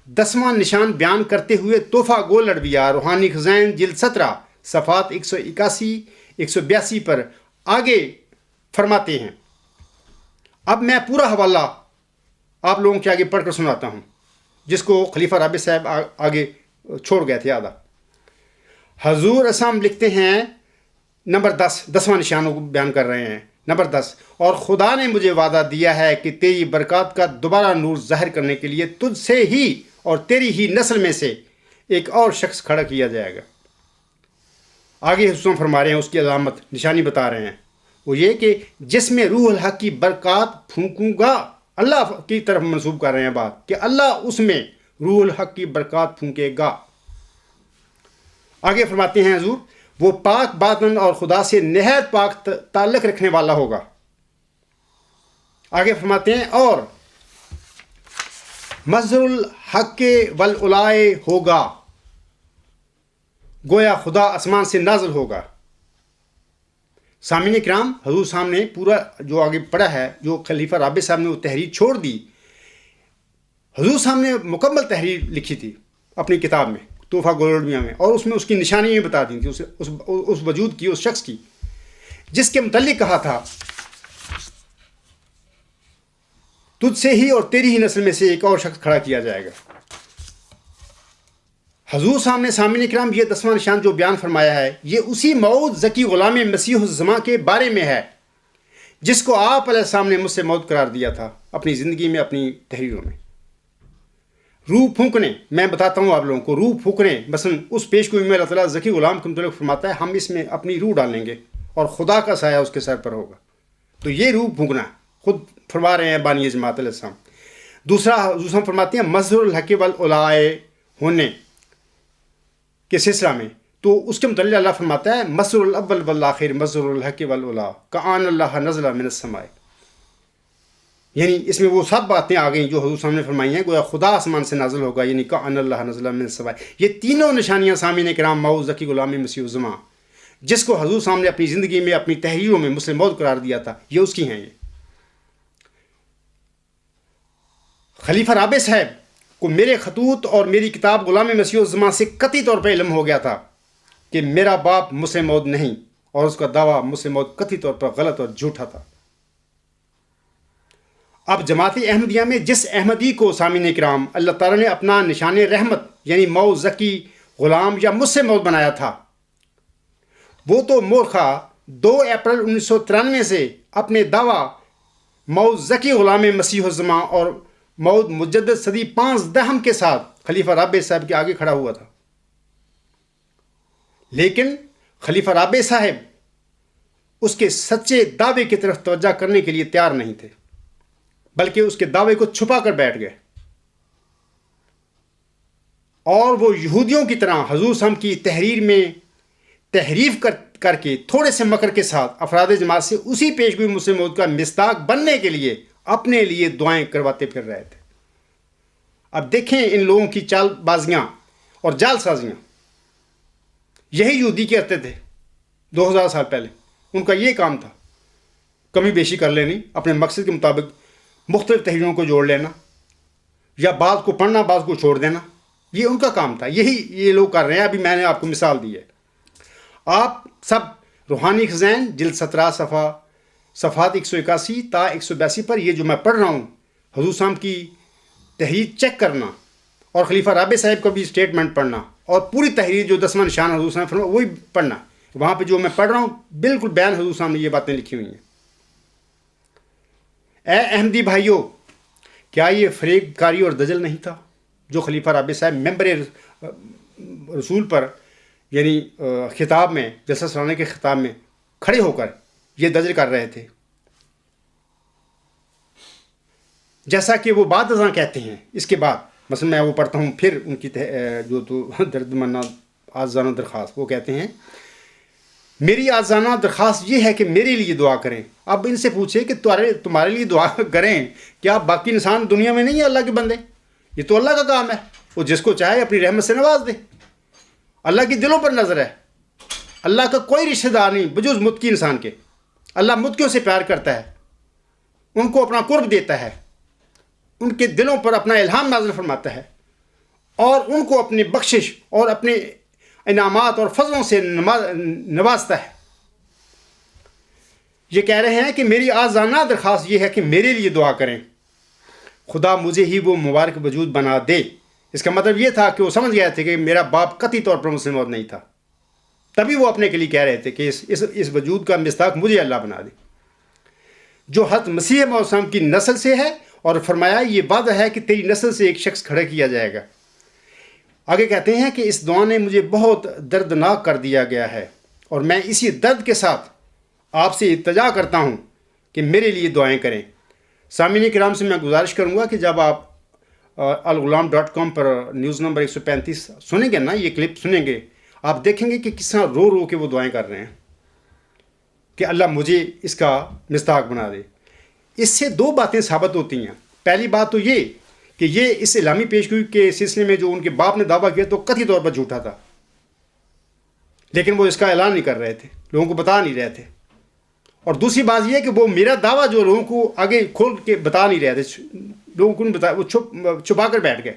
10واں نشان بیان کرتے ہوئے تحفہ گولڑویہ روحانی خزائن جلد 17 صفحات 181 182 پر آگے فرماتے ہیں۔ اب میں پورا حوالہ آپ لوگوں کے آگے پڑھ کر سناتا ہوں، جس کو خلیفہ رابع صاحب آگے چھوڑ گئے تھے آدھا۔ حضور اسلام لکھتے ہیں نمبر 10واں نشان بیان کر رہے ہیں، نمبر 10، اور خدا نے مجھے وعدہ دیا ہے کہ تیری برکات کا دوبارہ نور ظاہر کرنے کے لیے تجھ سے ہی اور تیری ہی نسل میں سے ایک اور شخص کھڑا کیا جائے گا۔ آگے حضور فرما رہے ہیں، اس کی علامت نشانی بتا رہے ہیں، وہ یہ کہ جس میں روح الحق کی برکات پھونکوں گا، اللہ کی طرف منسوب کر رہے ہیں بات کہ اللہ اس میں روح الحق کی برکات پھونکے گا۔ آگے فرماتے ہیں حضور، وہ پاک باطن اور خدا سے نہایت پاک تعلق رکھنے والا ہوگا۔ آگے فرماتے ہیں، اور مظہر الحق والعلائے ہوگا، گویا خدا آسمان سے نازل ہوگا۔ سامعین کرام، حضور صاحب نے پورا جو آگے پڑھا ہے، جو خلیفہ رابع صاحب نے وہ تحریر چھوڑ دی، حضور صاحب نے مکمل تحریر لکھی تھی اپنی کتاب میں تحفہ گولڑویہ میں، اور اس میں اس کی نشانی بتا دی تھی اس وجود کی، اس شخص کی جس کے متعلق کہا تھا تجھ سے ہی اور تیری ہی نسل میں سے ایک اور شخص کھڑا کیا جائے گا۔ حضور صاحب نے سامعین کرام یہ 10واں نشان جو بیان فرمایا ہے، یہ اسی موعود ذکی غلام مسیح الزماں کے بارے میں ہے جس کو آپ علیہ السلام نے مجھ سے موعود قرار دیا تھا اپنی زندگی میں، اپنی تحریروں میں۔ روح پھونکنے، میں بتاتا ہوں آپ لوگوں کو، روح پھونکنے مثلا اس پیشگوئی میں اللہ تعالیٰ ذکی غلام کے متعلق فرماتا ہے ہم اس میں اپنی روح ڈالیں گے اور خدا کا سایہ اس کے سر پر ہوگا۔ تو یہ روح پھونکنا خود فرما رہے ہیں بانی جماعت علیہ السلام۔ دوسرا حضور صاحب فرماتے ہیں مظہر الحق والعلائے ہونے کے سلسلہ میں، تو اس کے متعلق اللہ فرماتا ہے مظہر الاول والآخر مظہر الحق والعلا کأن اللہ نزل من السماء، یعنی اس میں وہ سب باتیں آ گئیں جو حضور صاحب نے فرمائی ہیں، گویا خدا آسمان سے نازل ہوگا، یعنی کأن اللہ نزل من السماء۔ یہ تینوں نشانیاں سامعین کرام موعود ذکی غلام مسیح الزماں جس کو حضور صاحب نے اپنی زندگی میں اپنی تحریروں میں مسلم موعود قرار دیا تھا، یہ اس کی ہیں۔ یہ خلیفہ رابع صاحب کو میرے خطوط اور میری کتاب غلام مسیح الزماں سے قطعی طور پہ علم ہو گیا تھا کہ میرا باپ مسلم موعود نہیں، اور اس کا دعویٰ مسلم موعود قطعی طور پر غلط اور جھوٹا تھا۔ اب جماعت احمدیہ میں جس احمدی کو سامعین کرام اللہ تعالیٰ نے اپنا نشان رحمت یعنی موعود ذکی غلام یا مجھ سے موعود بنایا تھا، وہ تو مورخہ 2 اپریل 1993 سے اپنے دعویٰ موعود ذکی غلام مسیح الزماں اور موعود مجدد صدی 15 کے ساتھ خلیفہ رابع صاحب کے آگے کھڑا ہوا تھا، لیکن خلیفہ رابع صاحب اس کے سچے دعوے کی طرف توجہ کرنے کے لیے تیار نہیں تھے، بلکہ اس کے دعوے کو چھپا کر بیٹھ گئے، اور وہ یہودیوں کی طرح حضور صاحب کی تحریر میں تحریف کر کے تھوڑے سے مکر کے ساتھ افراد جماعت سے اسی پیشگوئی مسلم موعود کا مصداق بننے کے لیے اپنے لیے دعائیں کرواتے پھر رہے تھے۔ اب دیکھیں ان لوگوں کی چال بازیاں اور جال سازیاں، یہی یہودی کرتے تھے 2000 سال پہلے، ان کا یہ کام تھا، کمی بیشی کر لینی، اپنے مقصد کے مطابق مختلف تحریروں کو جوڑ لینا، یا بعض کو پڑھنا بعض کو چھوڑ دینا، یہ ان کا کام تھا، یہی یہ لوگ کر رہے ہیں۔ ابھی میں نے آپ کو مثال دی ہے، آپ سب روحانی خزائن جلد 17 صفحات 181 تا 182 پر یہ جو میں پڑھ رہا ہوں حضور صاحب کی تحریر چیک کرنا، اور خلیفہ رابع صاحب کا بھی اسٹیٹمنٹ پڑھنا، اور پوری تحریر جو 10واں نشان حضور صاحب فرمایا وہی پڑھنا، وہاں پہ جو میں پڑھ رہا ہوں بالکل بیان حضور صاحب نے یہ باتیں لکھی ہوئی ہیں۔ اے احمدی بھائیو، کیا یہ فریب کاری اور دجل نہیں تھا جو خلیفہ رابع صاحب ممبر رسول پر یعنی خطاب میں، جلسہ سالانہ کے خطاب میں کھڑے ہو کر یہ دجل کر رہے تھے، جیسا کہ وہ بعد ازاں کہتے ہیں. اس کے بعد مثلا میں وہ پڑھتا ہوں پھر ان کی جو تو درد منا آزانہ درخواست، وہ کہتے ہیں میری آزانہ درخواست یہ ہے کہ میرے لیے دعا کریں. اب ان سے پوچھے کہ تمہارے لیے دعا کریں، کیا باقی انسان دنیا میں نہیں ہے اللہ کے بندے؟ یہ تو اللہ کا کام ہے، وہ جس کو چاہے اپنی رحمت سے نواز دے. اللہ کی دلوں پر نظر ہے. اللہ کا کوئی رشتہ دار نہیں بجز متقی انسان کے. اللہ متقیوں سے پیار کرتا ہے، ان کو اپنا قرب دیتا ہے، ان کے دلوں پر اپنا الہام نازل فرماتا ہے اور ان کو اپنی بخشش اور اپنے انعامات اور فضلوں سے نوازتا ہے. یہ کہہ رہے ہیں کہ میری آزانہ درخواست یہ ہے کہ میرے لیے دعا کریں، خدا مجھے ہی وہ مبارک وجود بنا دے. اس کا مطلب یہ تھا کہ وہ سمجھ گئے تھے کہ میرا باپ قطعی طور پر مسلم موعود نہیں تھا، تبھی وہ اپنے کے لیے کہہ رہے تھے کہ اس وجود کا مصداق مجھے اللہ بنا دے جو حضرت مسیح موعود السلام کی نسل سے ہے، اور فرمایا یہ وعدہ ہے کہ تیری نسل سے ایک شخص کھڑا کیا جائے گا. آگے کہتے ہیں کہ اس دعا نے مجھے بہت دردناک کر دیا گیا ہے، اور میں اسی درد کے ساتھ آپ سے التجا کرتا ہوں کہ میرے لیے دعائیں کریں. سامعین کرام سے میں گزارش کروں گا کہ جب آپ الغلام.com پر نیوز نمبر 135 سنیں گے نا، یہ کلپ سنیں گے، آپ دیکھیں گے کہ کس طرح رو رو کے وہ دعائیں کر رہے ہیں کہ اللہ مجھے اس کا مصداق بنا دے. اس سے دو باتیں ثابت ہوتی ہیں. پہلی بات تو یہ کہ یہ اس الہامی پیشگوئی کے سلسلے میں جو ان کے باپ نے دعویٰ کیا تو قطعی طور پر جھوٹا تھا، لیکن وہ اس کا اعلان نہیں کر رہے تھے، لوگوں کو بتا نہیں رہے تھے. اور دوسری بات یہ کہ وہ میرا دعویٰ جو لوگوں کو آگے کھول کے بتا نہیں رہے تھے، لوگوں کو نہیں بتایا، وہ چھپا کر بیٹھ گئے.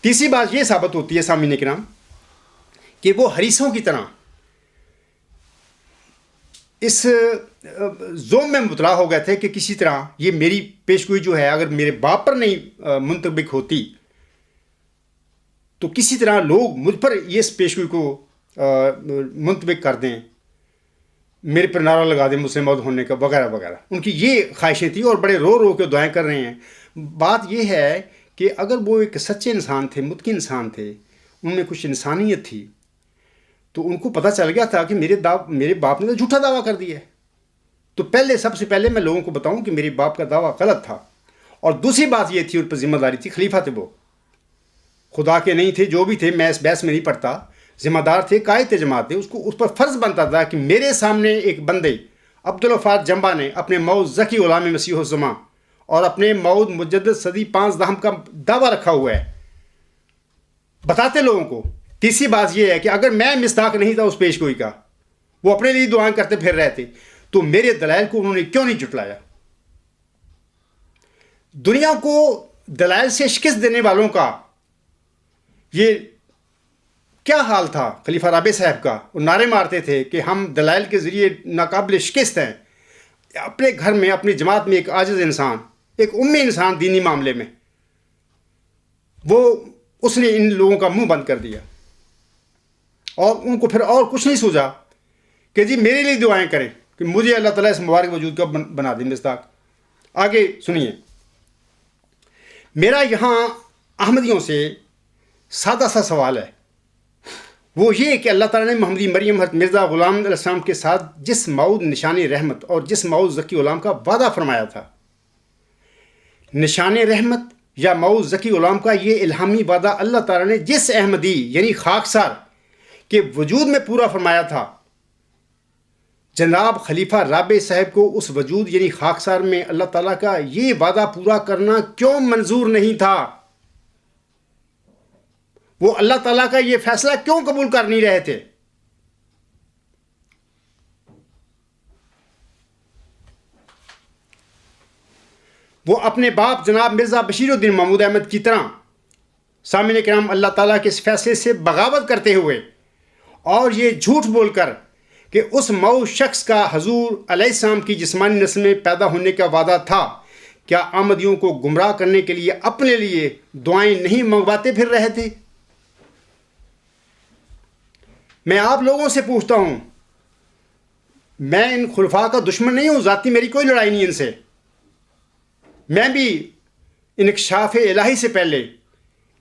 تیسری بات یہ ثابت ہوتی ہے سامعین کرام کہ وہ حریصوں کی طرح اس زوم میں مبتلا ہو گئے تھے کہ کسی طرح یہ میری پیشگوئی جو ہے اگر میرے باپ پر نہیں منطبق ہوتی تو کسی طرح لوگ مجھ پر یہ اس پیشگوئی کو منطبق کر دیں، میرے پر نعرہ لگا دیں مسلم موعود ہونے کا وغیرہ وغیرہ. ان کی یہ خواہشیں تھیں اور بڑے رو رو کے دعائیں کر رہے ہیں. بات یہ ہے کہ اگر وہ ایک سچے انسان تھے، متقی انسان تھے، ان میں کچھ انسانیت تھی، تو ان کو پتہ چل گیا تھا کہ میرے باپ نے تو جھوٹا دعویٰ کر دیا ہے. تو سب سے پہلے میں لوگوں کو بتاؤں کہ میرے باپ کا دعویٰ غلط تھا. اور دوسری بات یہ تھی، ان پر ذمہ داری تھی، خلیفہ تھے وہ، خدا کے نہیں تھے، جو بھی تھے میں اس بحث میں نہیں پڑھتا، ذمہ دار تھے، قائد جماعت تھے. اس پر فرض بنتا تھا کہ میرے سامنے ایک بندے عبدالوفات جنبا نے اپنے موعود ذکی غلام مسیح الزمان اور اپنے موعود مجدد صدی 5 کا دعویٰ رکھا ہوا ہے، بتاتے لوگوں کو. تیسری بات یہ ہے کہ اگر میں مصداق نہیں تھا اس پیشگوئی کا، وہ اپنے لیے دعائیں کرتے پھر رہے تھے، تو میرے دلائل کو انہوں نے کیوں نہیں جھٹلایا؟ دنیا کو دلائل سے شکست دینے والوں کا یہ کیا حال تھا؟ خلیفہ رابع صاحب کا وہ نعرے مارتے تھے کہ ہم دلائل کے ذریعے ناقابل شکست ہیں. اپنے گھر میں، اپنی جماعت میں ایک عاجز انسان، ایک امی انسان دینی معاملے میں، اس نے ان لوگوں کا منہ بند کر دیا اور ان کو پھر اور کچھ نہیں سوچا کہ جی میرے لیے دعائیں کریں کہ مجھے اللہ تعالیٰ اس مبارک وجود کا بنا دے مصداق. آگے سنیے، میرا یہاں احمدیوں سے سادہ سا سوال ہے، وہ یہ کہ اللہ تعالیٰ نے محمدی مریم حضرت مرزا غلام علیہ السلام کے ساتھ جس موعود نشان رحمت اور جس موعود ذکی غلام کا وعدہ فرمایا تھا، نشان رحمت یا موعود ذکی غلام کا یہ الہامی وعدہ اللہ تعالیٰ نے جس احمدی یعنی خاکسار کے وجود میں پورا فرمایا تھا، جناب خلیفہ رابع صاحب کو اس وجود یعنی خاکسار میں اللہ تعالیٰ کا یہ وعدہ پورا کرنا کیوں منظور نہیں تھا؟ وہ اللہ تعالیٰ کا یہ فیصلہ کیوں قبول کر نہیں رہے تھے؟ وہ اپنے باپ جناب مرزا بشیر الدین محمود احمد کی طرح سامعین کرام اللہ تعالیٰ کے اس فیصلے سے بغاوت کرتے ہوئے اور یہ جھوٹ بول کر کہ اس موعود شخص کا حضور علیہ السلام کی جسمانی نسل میں پیدا ہونے کا وعدہ تھا، کیا احمدیوں کو گمراہ کرنے کے لیے اپنے لیے دعائیں نہیں منگواتے پھر رہے تھے؟ میں آپ لوگوں سے پوچھتا ہوں، میں ان خلفاء کا دشمن نہیں ہوں، ذاتی میری کوئی لڑائی نہیں ان سے، میں بھی انکشاف الہی سے پہلے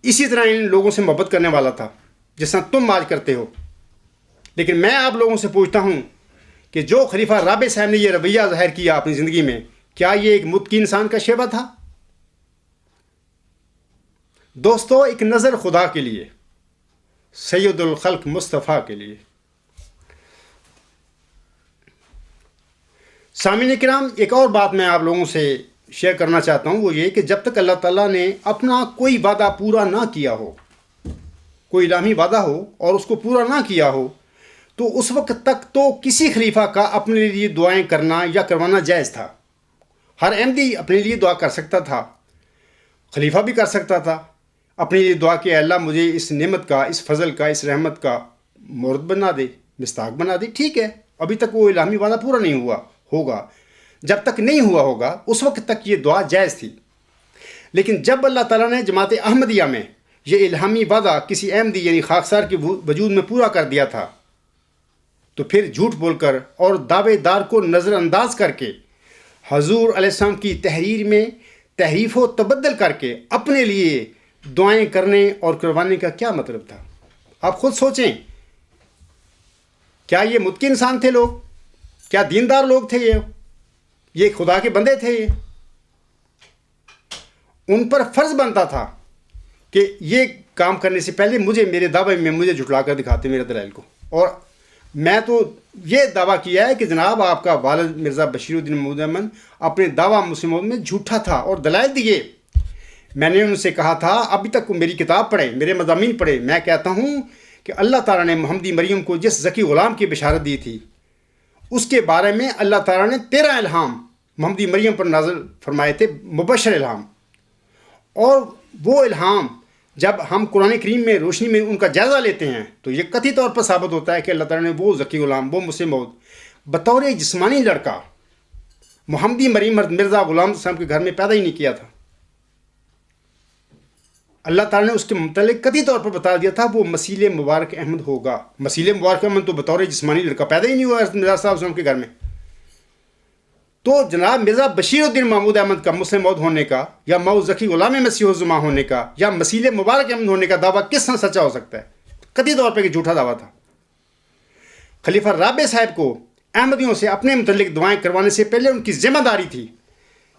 اسی طرح ان لوگوں سے محبت کرنے والا تھا جس طرح تم آج کرتے ہو. لیکن میں آپ لوگوں سے پوچھتا ہوں کہ جو خلیفہ رابع صاحب نے یہ رویہ ظاہر کیا اپنی زندگی میں، کیا یہ ایک متقی انسان کا شیوہ تھا؟ دوستو، ایک نظر خدا کے لیے، سید الخلق مصطفیٰ کے لیے. سامعین کرام، ایک اور بات میں آپ لوگوں سے شیئر کرنا چاہتا ہوں، وہ یہ کہ جب تک اللہ تعالیٰ نے اپنا کوئی وعدہ پورا نہ کیا ہو، کوئی الہی وعدہ ہو اور اس کو پورا نہ کیا ہو، تو اس وقت تک تو کسی خلیفہ کا اپنے لیے دعائیں کرنا یا کروانا جائز تھا. ہر احمدی اپنے لیے دعا کر سکتا تھا، خلیفہ بھی کر سکتا تھا اپنے لیے دعا کہ اللہ مجھے اس نعمت کا، اس فضل کا، اس رحمت کا مورد بنا دے، مستحق بنا دے. ٹھیک ہے، ابھی تک وہ الہی وعدہ پورا نہیں ہوا ہوگا. جب تک نہیں ہوا ہوگا اس وقت تک یہ دعا جائز تھی. لیکن جب اللہ تعالیٰ نے جماعت احمدیہ میں یہ الہامی وعدہ کسی احمدی یعنی خاکسار کے وجود میں پورا کر دیا تھا، تو پھر جھوٹ بول کر اور دعوے دار کو نظر انداز کر کے حضور علیہ السلام کی تحریر میں تحریف و تبدل کر کے اپنے لیے دعائیں کرنے اور کروانے کا کیا مطلب تھا؟ آپ خود سوچیں. کیا یہ متقی انسان تھے لوگ؟ کیا دیندار لوگ تھے؟ یہ خدا کے بندے تھے؟ ان پر فرض بنتا تھا کہ یہ کام کرنے سے پہلے میرے دعوے میں مجھے جھٹلا کر دکھاتے میرے دلائل کو. اور میں تو یہ دعویٰ کیا ہے کہ جناب آپ کا والد مرزا بشیر الدین محمود احمد اپنے دعویٰ مسلم موت میں جھوٹا تھا اور دلائل دیے. میں نے ان سے کہا تھا ابھی تک میری کتاب پڑھیں، میرے مضامین پڑھیں. میں کہتا ہوں کہ اللہ تعالیٰ نے محمدی مریم کو جس ذکی غلام کی بشارت دی تھی، اس کے بارے میں اللہ تعالیٰ نے 13 الہام محمدی مریم پر نازل فرمائے تھے، مبشر الہام. اور وہ الہام جب ہم قرآن کریم میں روشنی میں ان کا جائزہ لیتے ہیں تو یہ قطعی طور پر ثابت ہوتا ہے کہ اللہ تعالیٰ نے وہ ذکی غلام، وہ مسلم موعود بطور جسمانی لڑکا محمدی مریم مرزا غلام صاحب کے گھر میں پیدا ہی نہیں کیا تھا. اللہ تعالیٰ نے اس کے متعلق قطعی طور پر بتا دیا تھا وہ مسیح مبارک احمد ہوگا. مسیح مبارک احمد تو بطور جسمانی لڑکا پیدا ہی نہیں ہوا مرزا صاحب وسلم کے گھر میں. تو جناب مرزا بشیر الدین محمود احمد کا مسلم موعود ہونے کا یا مئو ذکی غلام مسیح الزماں ہونے کا یا مسیح مبارک احمد ہونے کا دعویٰ کس طرح سچا ہو سکتا ہے؟ قطعی طور پر کہ جھوٹا دعویٰ تھا. خلیفہ رابع صاحب کو احمدیوں سے اپنے متعلق دعائیں کروانے سے پہلے ان کی ذمہ داری تھی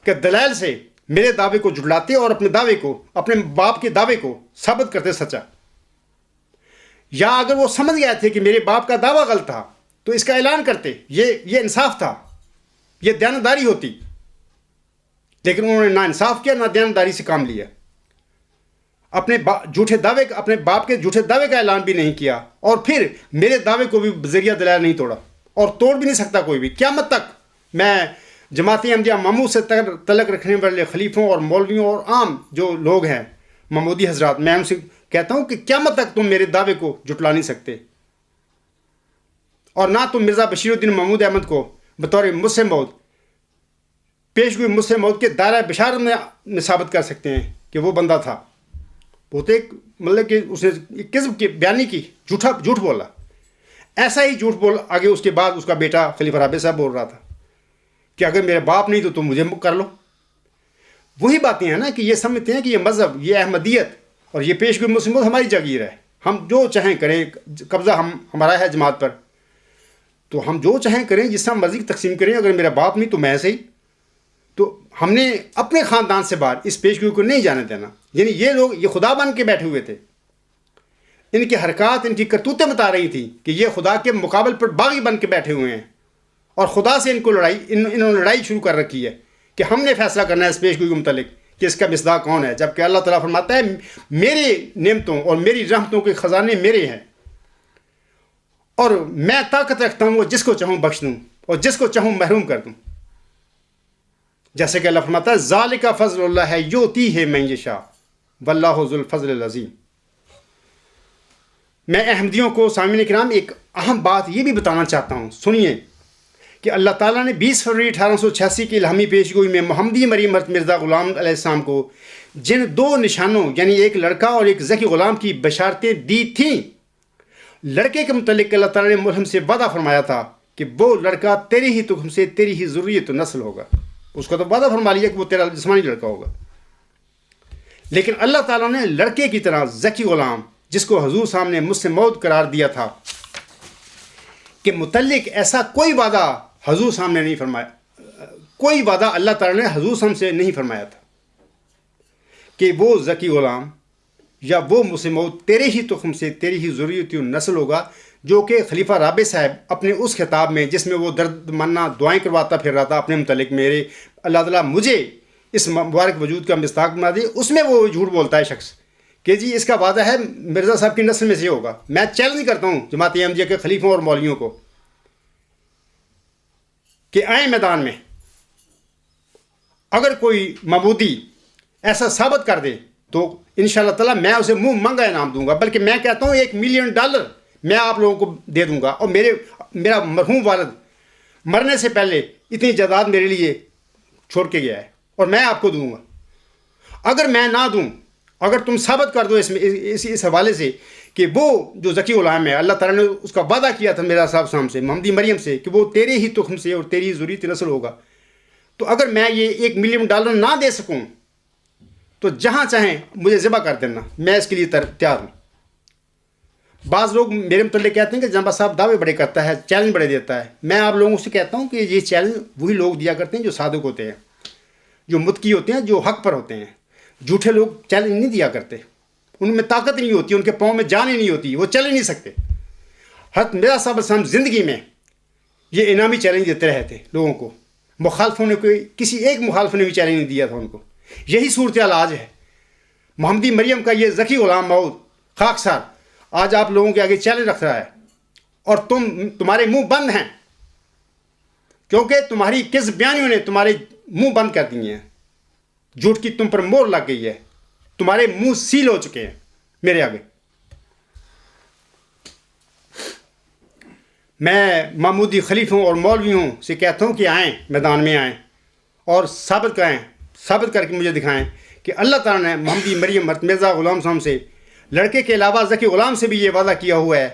کہ دلائل سے میرے دعوے کو جھٹلاتے اور اپنے دعوے کو، اپنے باپ کے دعوے کو ثابت کرتے سچا. یا اگر وہ سمجھ گئے تھے کہ میرے باپ کا دعویٰ غلط تھا تو اس کا اعلان کرتے. یہ انصاف تھا، یہ دیانتداری ہوتی. لیکن انہوں نے نہ انصاف کیا، نہ دیانتداری سے کام لیا. اپنے جھوٹے دعوے کا، اپنے باپ کے جھوٹے دعوے کا اعلان بھی نہیں کیا، اور پھر میرے دعوے کو بھی ذریعہ دلائل نہیں توڑا، اور توڑ بھی نہیں سکتا کوئی بھی. قیامت تک میں جماعت احمدیہ محمود سے تعلق رکھنے والے خلیفوں اور مولویوں اور عام جو لوگ ہیں محمودی حضرات، میں ان سے کہتا ہوں کہ قیامت تک تم میرے دعوے کو جھٹلا نہیں سکتے، اور نہ تم مرزا بشیر الدین محمود احمد کو بطور مسلم موعود، پیش گوئی مسلم موعود کے دائرہ بشارت میں ثابت کر سکتے ہیں کہ وہ بندہ تھا. وہ تو ایک مطلب کہ اس نے کذب کی بیانی کی، جھوٹ بولا. ایسا ہی جھوٹ بول آگے اس کے بعد اس کا بیٹا خلیفہ رابع صاحب بول رہا تھا کہ اگر میرے باپ نہیں تو تم مجھے کر لو. وہی باتیں ہیں نا کہ یہ سمجھتے ہیں کہ یہ مذہب، یہ احمدیت اور یہ پیش گوئی مسلم موعود ہماری جاگیر ہے، ہم جو چاہیں کریں، قبضہ ہمارا ہے جماعت پر، تو ہم جو چاہیں کریں، جس طرح مرضی تقسیم کریں. اگر میرا باپ نہیں تو میں ایسے ہی. تو ہم نے اپنے خاندان سے باہر اس پیش گوئی کو نہیں جانے دینا. یعنی یہ لوگ یہ خدا بن کے بیٹھے ہوئے تھے. ان کی حرکات، ان کی کرتوتیں بتا رہی تھیں کہ یہ خدا کے مقابل پر باغی بن کے بیٹھے ہوئے ہیں، اور خدا سے انہوں نے لڑائی شروع کر رکھی ہے کہ ہم نے فیصلہ کرنا ہے اس پیش گوئی کے متعلق کہ اس کا مصداق کون ہے. جبکہ اللہ تعالیٰ فرماتا ہے میرے نعمتوں اور میری رحمتوں کے خزانے میرے ہیں، اور میں طاقت رکھتا ہوں وہ جس کو چاہوں بخش دوں اور جس کو چاہوں محروم کر دوں. جیسے کہ اللہ فرماتا ہے ذالک فضل اللہ ہے یؤتیہ من یشاء واللہ ذو الفضل العظیم. میں احمدیوں کو سامعین کرام ایک اہم بات یہ بھی بتانا چاہتا ہوں، سنیے کہ اللہ تعالیٰ نے 20 فروری 1886 کی الہامی پیش گوئی میں محمدی مریم مرزا غلام علیہ السلام کو جن 2 نشانوں یعنی ایک لڑکا اور ایک ذکی غلام کی بشارتیں دی تھیں، لڑکے کے متعلق اللہ تعالیٰ نے ملہم سے وعدہ فرمایا تھا کہ وہ لڑکا تیری ہی تخم سے، تیری ہی ذریت و نسل ہوگا. اس کا تو وعدہ فرما لیا کہ وہ تیرا جسمانی لڑکا ہوگا. لیکن اللہ تعالیٰ نے لڑکے کی طرح ذکی غلام جس کو حضور صاحب نے مجھ سے موت قرار دیا تھا کہ متعلق ایسا کوئی وعدہ حضور صاحب نے نہیں فرمایا، کوئی وعدہ اللہ تعالیٰ نے حضور صاحب سے نہیں فرمایا تھا کہ وہ ذکی غلام یا وہ مجھ سے موت تیرے ہی تخم سے، تیری ہی ذریت و نسل ہوگا، جو کہ خلیفہ رابع صاحب اپنے اس خطاب میں جس میں وہ درد منا دعائیں کرواتا پھر رہا تھا اپنے متعلق، میرے اللہ تعالیٰ مجھے اس مبارک وجود کا مصداق بنا دے، اس میں وہ جھوٹ بولتا ہے شخص کہ جی اس کا وعدہ ہے مرزا صاحب کی نسل میں سے ہوگا۔ میں چیلنج کرتا ہوں جماعت احمدیہ کے خلیفوں اور مولویوں کو کہ آئیں میدان میں، اگر کوئی مبودی ایسا ثابت کر دے تو انشاءاللہ تعالیٰ میں اسے منہ منگا انعام دوں گا، بلکہ میں کہتا ہوں $1 ملین میں آپ لوگوں کو دے دوں گا، اور میرا مرحوم والد مرنے سے پہلے اتنی جائیداد میرے لیے چھوڑ کے گیا ہے اور میں آپ کو دوں گا۔ اگر میں نہ دوں، اگر تم ثابت کر دو اس حوالے سے کہ وہ جو ذکی غلام ہے اللہ تعالیٰ نے اس کا وعدہ کیا تھا میرا صاحب صاحب سے، محمدی مریم سے، کہ وہ تیرے ہی تخم سے اور تیری ذریت نسل ہوگا، تو اگر میں یہ $1 ملین نہ دے سکوں تو جہاں چاہیں مجھے ذبح کر دینا، میں اس کے لیے تیار ہوں۔ بعض لوگ میرے متعلق کہتے ہیں کہ جناب صاحب دعوے بڑے کرتا ہے، چیلنج بڑے دیتا ہے۔ میں آپ لوگوں سے کہتا ہوں کہ یہ چیلنج وہی لوگ دیا کرتے ہیں جو صادق ہوتے ہیں، جو متقی ہوتے ہیں، جو حق پر ہوتے ہیں۔ جھوٹے لوگ چیلنج نہیں دیا کرتے، ان میں طاقت نہیں ہوتی، ان کے پاؤں میں جان ہی نہیں ہوتی، وہ چل ہی نہیں سکتے۔ حضرت مرزا صاحب السلام زندگی میں یہ انعامی چیلنج دیتے رہے تھے لوگوں کو، مخالفوں نے کسی ایک مخالف نے بھی چیلنج نہیں دیا تھا ان کو۔ یہی صورتحال آج ہے۔ محمدی مریم کا یہ ذکی غلام موعود خاکسار آج آپ لوگوں کے آگے چیلنج رکھ رہا ہے، اور تمہارے منہ بند ہیں، کیونکہ تمہاری کس بیانیوں نے تمہارے منہ بند کر دیے ہیں، جھوٹ کی تم پر مور لگ گئی ہے، تمہارے منہ سیل ہو چکے ہیں میرے آگے۔ میں محمودی خلیفوں اور مولویوں سے کہتا ہوں کہ آئیں میدان میں آئیں اور ثابت کر کے مجھے دکھائیں کہ اللہ تعالیٰ نے محمدی مریم مرزا غلام صاحب سے لڑکے کے علاوہ ذکی غلام سے بھی یہ وعدہ کیا ہوا ہے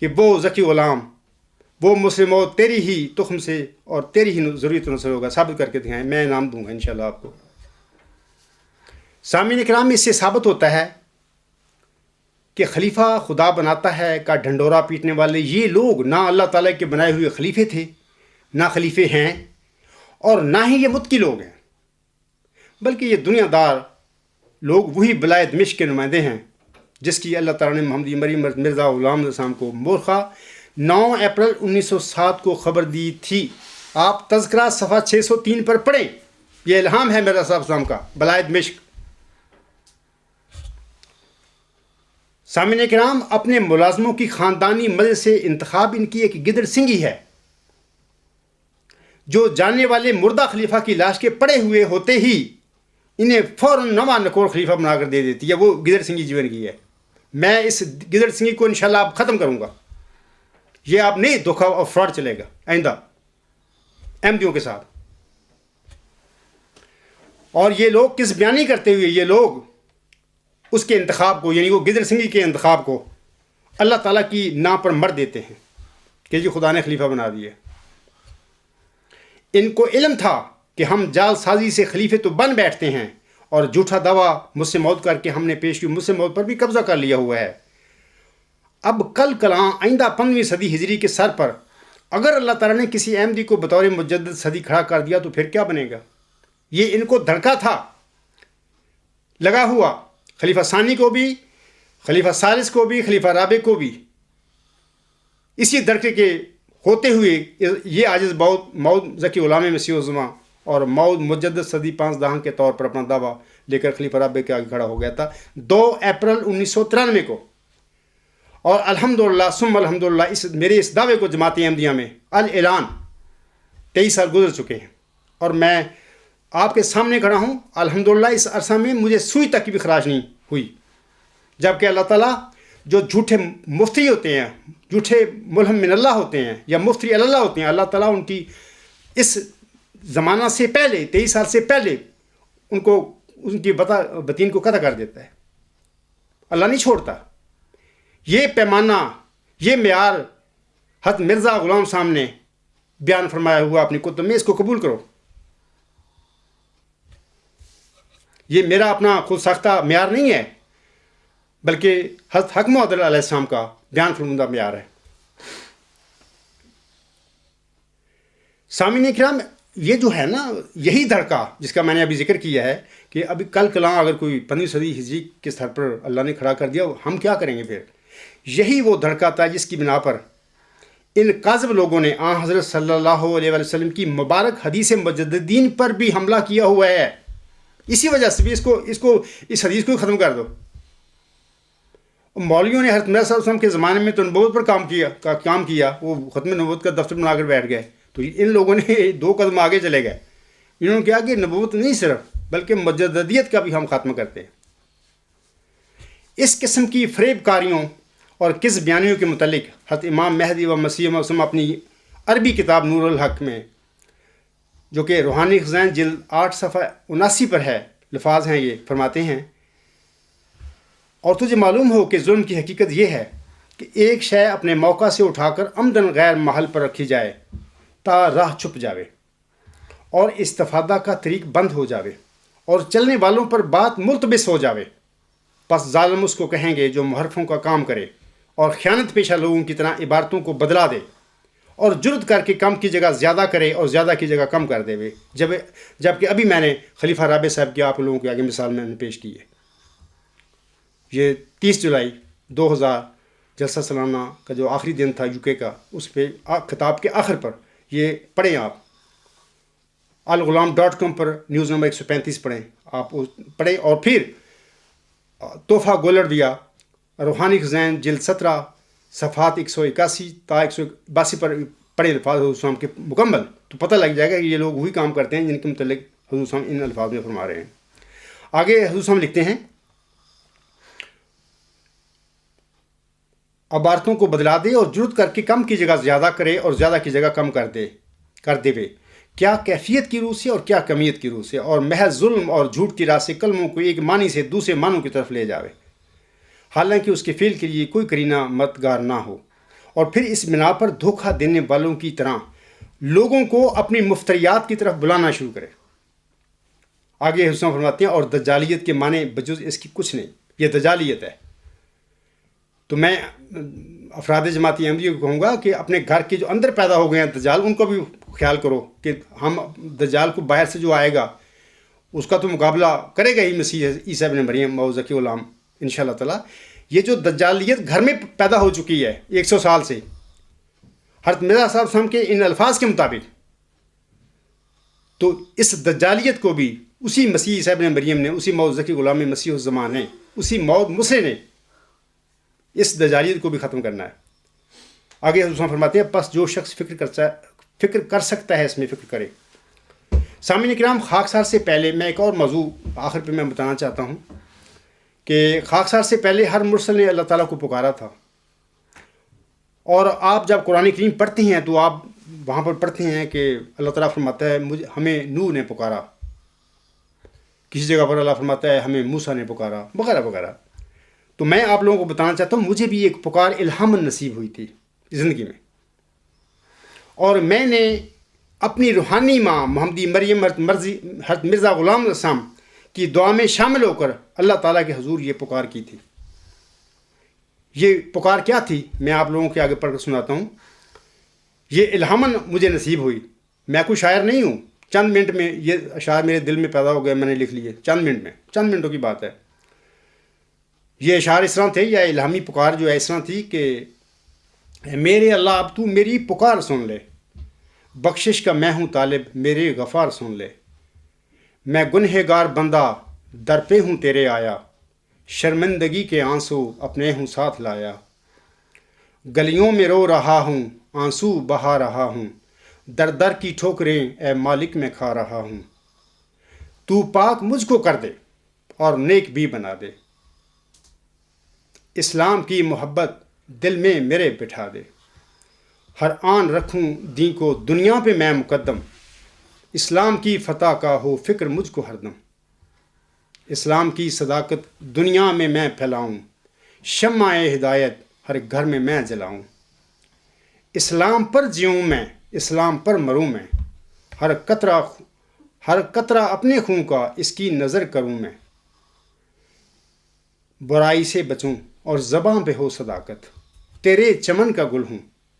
کہ وہ ذکی غلام وہ مسلموں تیری ہی تخم سے اور تیری ہی ذریت نسل ہوگا۔ ثابت کر کے دکھائیں، میں انعام دوں گا انشاءاللہ آپ کو۔ سامعین کرام، اس سے ثابت ہوتا ہے کہ خلیفہ خدا بناتا ہے کا ڈھنڈورا پیٹنے والے یہ لوگ نہ اللہ تعالیٰ کے بنائے ہوئے خلیفے تھے، نہ خلیفے ہیں، اور نہ ہی یہ متقی لوگ ہیں، بلکہ یہ دنیا دار لوگ وہی بلائے دمشق کے نمائندے ہیں جس کی اللہ تعالیٰ نے محمدی مریم مرزا غلام السلام کو مورخہ 9 اپریل 1907 کو خبر دی تھی۔ آپ تذکرہ صفحہ 603 پر پڑھیں، یہ الہام ہے مرزا صاحب السلام کا، بلائے دمشق۔ سامعین کرام، اپنے ملازموں کی خاندانی مجلس سے انتخاب ان کی ایک گدڑ سنگھی ہے جو جاننے والے مردہ خلیفہ کی لاش کے پڑے ہوئے ہوتے ہی انہیں فوراً نواں نکور خلیفہ بنا کر دے دیتی ہے۔ وہ گدڑ سنگھی جیون کی ہے۔ میں اس گدڑ سنگھی کو انشاءاللہ اب ختم کروں گا۔ یہ آپ نہیں دھوکہ اور فراڈ چلے گا آئندہ احمدیوں کے ساتھ۔ اور یہ لوگ کس بیانی کرتے ہوئے یہ لوگ اس کے انتخاب کو، یعنی وہ گدڑ سنگھی کے انتخاب کو اللہ تعالیٰ کی نا پر مر دیتے ہیں کہ جی خدا نے خلیفہ بنا دیا۔ ان کو علم تھا کہ ہم جال سازی سے خلیفے تو بن بیٹھتے ہیں، اور جھوٹا دعویٰ مجھ سے موت کر کے ہم نے پیش کی، مجھ سے موت پر بھی قبضہ کر لیا ہوا ہے۔ اب کل کلاں آئندہ 15ویں صدی ہجری کے سر پر اگر اللہ تعالیٰ نے کسی احمدی کو بطور مجدد صدی کھڑا کر دیا تو پھر کیا بنے گا؟ یہ ان کو دھڑکا تھا لگا ہوا، خلیفہ ثانی کو بھی، خلیفہ ثالث کو بھی، خلیفہ رابع کو بھی۔ اسی دھڑکے کے ہوتے ہوئے یہ عاجز موعود ذکی غلام مسیح الزماں اور موعود مجدد صدی 5 کے طور پر اپنا دعویٰ لے کر خلیفہ رابع کے آگے کھڑا ہو گیا تھا 2 اپریل 1993 کو۔ اور الحمدللہ ثم الحمدللہ میرے اس دعوے کو جماعت احمدیہ میں الاعلان 23 سال گزر چکے ہیں، اور میں آپ کے سامنے کھڑا ہوں۔ الحمدللہ اس عرصہ میں مجھے سوئی تک کی بھی خراش نہیں ہوئی، جبکہ اللہ تعالیٰ جو جھوٹے مفتی ہوتے ہیں، جھوٹے ملہم من اللہ ہوتے ہیں یا مفتی اللہ ہوتے ہیں، اللہ تعالیٰ ان کی اس زمانہ سے پہلے 23 سال سے پہلے ان کی بتین کو قطع کر دیتا ہے۔ اللہ نہیں چھوڑتا۔ یہ پیمانہ، یہ معیار حضرت مرزا غلام صاحب نے بیان فرمایا ہوا اپنی کتب میں، اس کو قبول کرو۔ یہ میرا اپنا خود ساختہ معیار نہیں ہے، بلکہ حضرت حق موعود علیہ السلام کا بیان فرمودہ معیار ہے۔ سامعین کرام، یہ جو ہے نا، یہی دھڑکا جس کا میں نے ابھی ذکر کیا ہے کہ ابھی کل کلاں اگر کوئی 15ویں صدی ہجری کے سر پر اللہ نے کھڑا کر دیا، ہم کیا کریں گے پھر؟ یہی وہ دھڑکا تھا جس کی بنا پر ان کاذب لوگوں نے آن حضرت صلی اللہ علیہ وآلہ وسلم کی مبارک حدیث مجددین پر بھی حملہ کیا ہوا ہے۔ اسی وجہ سے بھی اس حدیث کو ختم کر دو۔ مولویوں نے حضرت مرزا صلی اللہ علیہ وسلم کے زمانے میں تو نبوت پر کام کیا، وہ ختم نبوت کا دفتر بنا کر بیٹھ گئے، تو ان لوگوں نے 2 قدم آگے چلے گئے۔ انہوں نے کہا کہ نبوت نہیں صرف بلکہ مجددیت کا بھی ہم خاتمہ کرتے ہیں۔ اس قسم کی فریب کاریوں اور کس بیانیوں کے متعلق حضرت امام مہدی و مسیح موعود اپنی عربی کتاب نور الحق میں، جو کہ روحانی خزائن جلد 8 صفحہ 79 پر ہے، الفاظ ہیں، یہ فرماتے ہیں: اور تجھے معلوم ہو کہ ظلم کی حقیقت یہ ہے کہ ایک شے اپنے موقع سے اٹھا کر عمدن غیر محل پر رکھی جائے تا راہ چھپ جاوے اور استفادہ کا طریق بند ہو جاوے اور چلنے والوں پر بات ملتبس ہو جاوے، پس ظالم اس کو کہیں گے جو محرفوں کا کام کرے اور خیانت پیشہ لوگوں کی طرح عبارتوں کو بدلا دے اور جرت کر کے کم کی جگہ زیادہ کرے اور زیادہ کی جگہ کم کر دے، جبکہ ابھی میں نے خلیفہ رابع صاحب کی آپ لوگوں کے آگے مثال میں نے پیش کی ہے۔ یہ 30 جولائی 2000 جلسہ سالانہ کا جو آخری دن تھا UK کا، اس پہ خطاب کے آخر پر یہ پڑھیں آپ، الغلام.com پر نیوز نمبر 135 پڑھیں، آپ پڑھیں، اور پھر تحفہ گولر دیا روحانی خزائن جلد 17 صفحات 181 تا 182 پر پڑھیں الفاظ حضور صلی اللہ علیہ وسلم کے مکمل، تو پتہ لگ جائے گا کہ یہ لوگ وہی کام کرتے ہیں جن کے متعلق حضور صلی اللہ علیہ وسلم ان الفاظ میں فرما رہے ہیں۔ آگے حضور صلی اللہ علیہ وسلم لکھتے ہیں: عبارتوں کو بدلا دے اور جرت کر کے کم کی جگہ زیادہ کرے اور زیادہ کی جگہ کم کر دے وے، کیا کیفیت کی روح سے اور کیا کمیت کی روح سے، اور محض ظلم اور جھوٹ کی راہ سے کلموں کو ایک معنی سے دوسرے معنوں کی طرف لے جاوے، حالانکہ اس کے فعل کے لیے کوئی قرینہ مددگار نہ ہو، اور پھر اس بنا پر دھوکہ دینے والوں کی طرح لوگوں کو اپنی مفتریات کی طرف بلانا شروع کرے۔ آگے حسن فرماتے ہیں: اور دجالیت کے معنی بجز اس کی کچھ نہیں، یہ دجالیت ہے۔ تو میں افراد جماعتی احمدیہ کو کہوں گا کہ اپنے گھر کے جو اندر پیدا ہو گئے ہیں دجال، ان کو بھی خیال کرو کہ ہم دجال کو باہر سے جو آئے گا اس کا تو مقابلہ کرے گا ہی مسیح عیسیٰ ابن مریم موعود غلام انشاءاللہ تعالیٰ۔ یہ جو دجالیت گھر میں پیدا ہو چکی ہے 100 سال سے، حضرت مرزا صاحب وسلم کے ان الفاظ کے مطابق، تو اس دجالیت کو بھی اسی مسیح عیسیٰ ابن مریم نے، اسی موعود غلام مسیح الزمان نے، اسی موعود مسیح نے اس دجالیت کو بھی ختم کرنا ہے۔ آگے حضور فرماتے ہیں: پس جو شخص فکر کر سکتا ہے اس میں فکر کرے۔ سامعین کرام، خاکسار سے پہلے میں ایک اور موضوع آخر پہ میں بتانا چاہتا ہوں کہ خاکسار سے پہلے ہر مرسل نے اللہ تعالیٰ کو پکارا تھا، اور آپ جب قرآن کریم پڑھتے ہیں تو آپ وہاں پر پڑھتے ہیں کہ اللہ تعالیٰ فرماتا ہے ہمیں نوح نے پکارا، کسی جگہ پر اللہ فرماتا ہے ہمیں موسیٰ نے پکارا، وغیرہ وغیرہ۔ تو میں آپ لوگوں کو بتانا چاہتا ہوں، مجھے بھی ایک پکار الہاماً نصیب ہوئی تھی زندگی میں، اور میں نے اپنی روحانی ماں محمدی مریم حضرت مرزا غلام السلام کی دعا میں شامل ہو کر اللہ تعالیٰ کے حضور یہ پکار کی تھی۔ یہ پکار کیا تھی میں آپ لوگوں کے آگے پڑھ کر سناتا ہوں۔ یہ الہاماً مجھے نصیب ہوئی، میں کوئی شاعر نہیں ہوں، چند منٹ میں یہ اشعار میرے دل میں پیدا ہو گئے، میں نے لکھ لیے چند منٹوں کی بات ہے۔ یہ اشعار اس طرح تھے، یا الہامی پکار جو ہے اس طرح تھی کہ میرے اللہ اب تو میری پکار سن لے، بخشش کا میں ہوں طالب میرے غفار سن لے، میں گنہگار بندہ در پہ ہوں تیرے آیا، شرمندگی کے آنسو اپنے ہوں ساتھ لایا، گلیوں میں رو رہا ہوں آنسو بہا رہا ہوں، در در کی ٹھوکریں اے مالک میں کھا رہا ہوں، تو پاک مجھ کو کر دے اور نیک بھی بنا دے، اسلام کی محبت دل میں میرے بٹھا دے، ہر آن رکھوں دین کو دنیا پہ میں مقدم، اسلام کی فتح کا ہو فکر مجھ کو ہر دم، اسلام کی صداقت دنیا میں پھیلاؤں، شمع ہدایت ہر گھر میں جلاؤں، اسلام پر جیوں میں اسلام پر مروں میں، ہر قطرہ اپنے خون کا اس کی نظر کروں میں، برائی سے بچوں اور زباں پہ ہو صداقت، تیرے چمن کا گل ہوں،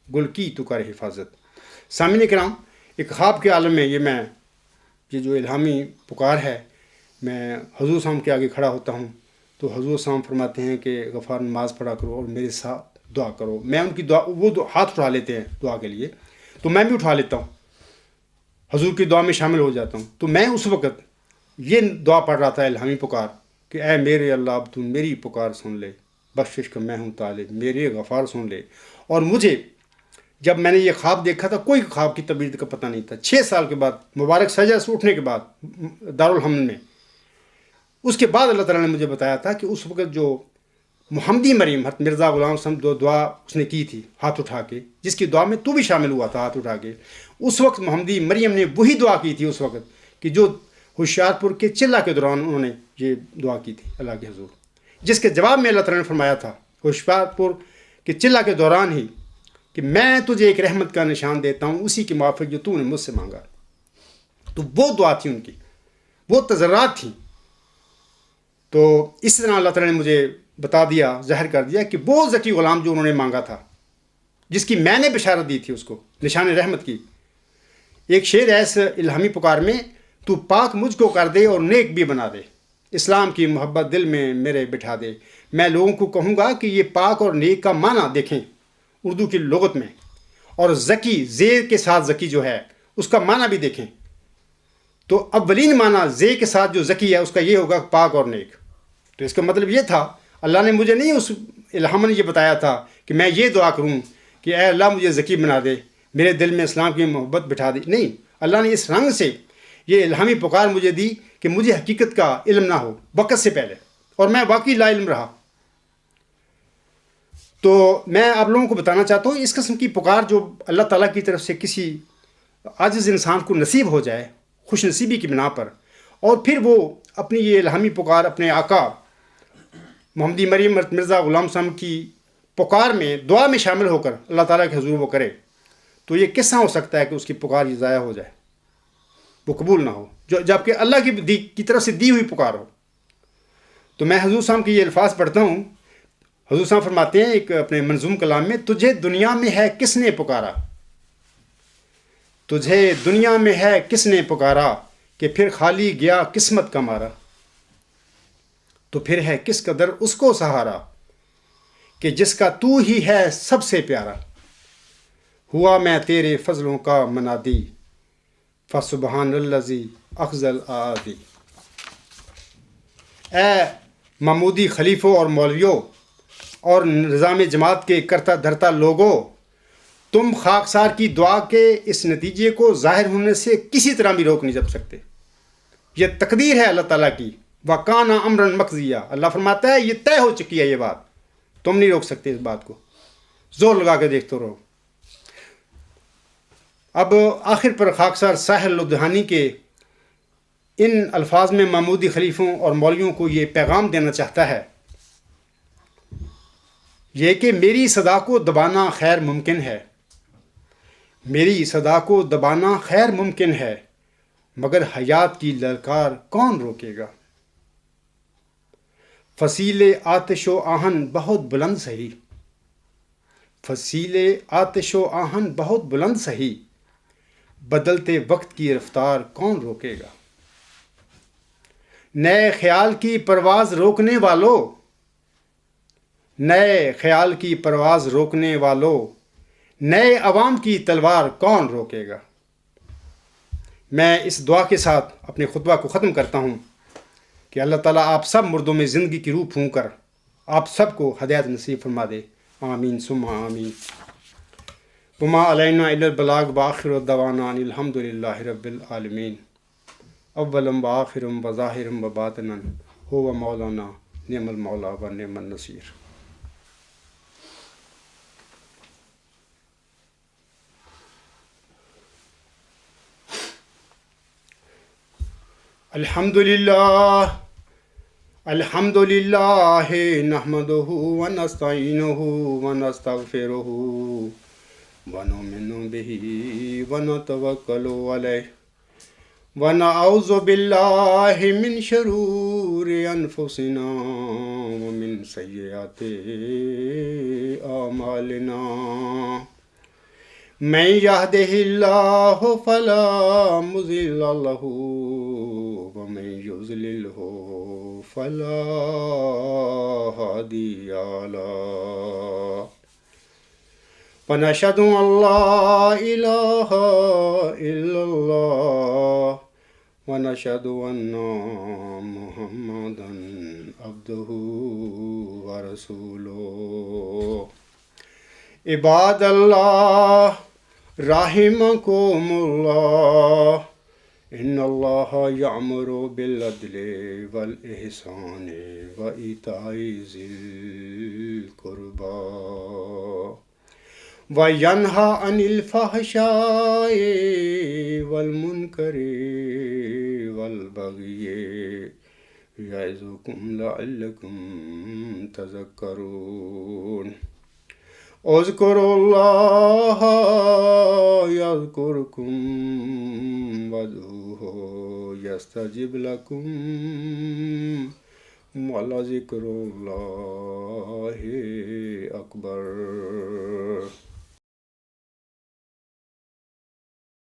گل کی تو کر حفاظت۔ سامعین کرام، ایک خواب کے عالم میں یہ جو الہامی پکار ہے، میں حضور صاحب کے آگے کھڑا ہوتا ہوں تو حضور صاحب فرماتے ہیں کہ غفار نماز پڑھا کرو اور میرے ساتھ دعا کرو۔ میں ان کی دعا، وہ ہاتھ اٹھا لیتے ہیں دعا کے لیے، تو میں بھی اٹھا لیتا ہوں، حضور کی دعا میں شامل ہو جاتا ہوں۔ تو میں اس وقت یہ دعا پڑھ رہا تھا، الہامی پکار، کہ اے میرے اللہ، اب تو میری پکار سن لے، بخشش کا میں ہوں طالب، میرے غفار سن لے۔ اور مجھے جب میں نے یہ خواب دیکھا تھا، کوئی خواب کی تعبیر کا پتہ نہیں تھا۔ 6 سال کے بعد، مبارک سجدہ سے اٹھنے کے بعد دارالحمل میں، اس کے بعد اللہ تعالیٰ نے مجھے بتایا تھا کہ اس وقت جو محمدی مریم حضرت مرزا غلام صاحب دعا اس نے کی تھی ہاتھ اٹھا کے، جس کی دعا میں تو بھی شامل ہوا تھا ہاتھ اٹھا کے، اس وقت محمدی مریم نے وہی دعا کی تھی اس وقت کہ جو ہوشیارپور کے چلہ کے دوران انہوں نے یہ دعا کی تھی اللہ کے حضور، جس کے جواب میں اللہ تعالیٰ نے فرمایا تھا ہوشیارپور کے چلہ کے دوران ہی کہ میں تجھے ایک رحمت کا نشان دیتا ہوں، اسی کے موافق جو تو نے مجھ سے مانگا۔ تو وہ دعا تھی ان کی، وہ تذرات تھیں۔ تو اس طرح اللہ تعالیٰ نے مجھے بتا دیا، ظاہر کر دیا کہ وہ ذکی غلام جو انہوں نے مانگا تھا، جس کی میں نے بشارت دی تھی اس کو نشان رحمت کی۔ ایک شعر ہے اس الہامی پکار میں، تو پاک مجھ کو کر دے اور نیک بھی بنا دے، اسلام کی محبت دل میں میرے بٹھا دے۔ میں لوگوں کو کہوں گا کہ یہ پاک اور نیک کا معنی دیکھیں اردو کی لغت میں، اور ذکی زیر کے ساتھ ذکی جو ہے اس کا معنی بھی دیکھیں۔ تو اولین معنی زے کے ساتھ جو ذکی ہے اس کا یہ ہوگا پاک اور نیک۔ تو اس کا مطلب یہ تھا، اللہ نے مجھے نہیں اس الہام نے یہ بتایا تھا کہ میں یہ دعا کروں کہ اے اللہ مجھے ذکی بنا دے، میرے دل میں اسلام کی محبت بٹھا دے۔ نہیں، اللہ نے اس رنگ سے یہ الہامی پکار مجھے دی کہ مجھے حقیقت کا علم نہ ہو وقت سے پہلے، اور میں واقعی لا علم رہا۔ تو میں آپ لوگوں کو بتانا چاہتا ہوں، اس قسم کی پکار جو اللہ تعالیٰ کی طرف سے کسی عاجز انسان کو نصیب ہو جائے خوش نصیبی کی بنا پر، اور پھر وہ اپنی یہ الہامی پکار اپنے آقا محمدی مریم مرزا غلام صاحب کی پکار میں دعا میں شامل ہو کر اللہ تعالیٰ کے حضور وہ کرے، تو یہ کس طرح ہو سکتا ہے کہ اس کی پکار یہ ضائع ہو جائے، وہ قبول نہ ہو، جبکہ اللہ کی طرف سے دی ہوئی پکار ہو۔ تو میں حضور صاحب کے یہ الفاظ پڑھتا ہوں۔ حضور صاحب فرماتے ہیں ایک اپنے منظوم کلام میں، تجھے دنیا میں ہے کس نے پکارا، تجھے دنیا میں ہے کس نے پکارا، کہ پھر خالی گیا قسمت کا مارا، تو پھر ہے کس قدر اس کو سہارا، کہ جس کا تو ہی ہے سب سے پیارا، ہوا میں تیرے فضلوں کا منادی، فسبحان الذی اخذل آدی۔ اے محمودی خلیفوں اور مولویوں اور نظام جماعت کے کرتا دھرتا لوگوں، تم خاکسار کی دعا کے اس نتیجے کو ظاہر ہونے سے کسی طرح بھی روک نہیں جب سکتے۔ یہ تقدیر ہے اللہ تعالیٰ کی، وَكَانَ أَمْرًا مَقْضِيًّا۔ اللہ فرماتا ہے یہ طے ہو چکی ہے، یہ بات تم نہیں روک سکتے، اس بات کو زور لگا کے دیکھتے رہو۔ اب آخر پر خاکسار ساحر لدھیانی کے ان الفاظ میں محمودی خلیفوں اور مولویوں کو یہ پیغام دینا چاہتا ہے، یہ کہ میری صدا کو دبانا خیر ممکن ہے، میری صدا کو دبانا خیر ممکن ہے، مگر حیات کی للکار کون روکے گا۔ فصیل آتش و آہن بہت بلند سہی، فصیل آتش و آہن بہت بلند سہی، بدلتے وقت کی رفتار کون روکے گا۔ نئے خیال کی پرواز روکنے والوں، نئے خیال کی پرواز روکنے والوں، نئے عوام کی تلوار کون روکے گا۔ میں اس دعا کے ساتھ اپنے خطبہ کو ختم کرتا ہوں کہ اللہ تعالیٰ آپ سب مردوں میں زندگی کی روح پھونک کر آپ سب کو ہدایت نصیب فرما دے، آمین ثم آمین۔ وما علینا الا البلاغ وآخر دعوانا ان الحمد للہ رب العالمین۔ اولم وآخرم وظاہرم وباطنن هو مولانا نعم المولا و نعم النصیر۔ الحمد للہ نحمدہ ونستعینہ ونستغفرہ ونؤمن بہ ونتوکل علیہ ونعوذ باللہ من شرور انفسنا ومن سیئات اعمالنا من يهده الله فلا مضل له ومن يضلله فلا هادي له ونشهد أن لا إله إلا الله ونشهد أن محمدا عبده ورسوله عباد الله رحمكم الله إن الله يأمر بالعدل والإحسان وإيتاء ذي القربى وينهى عن الفحشاء والمنكر والبغي يعظكم لعلكم تذكرون اذكروا الله يذكركم وادعوه يستجب لكم ولذكر الله أكبر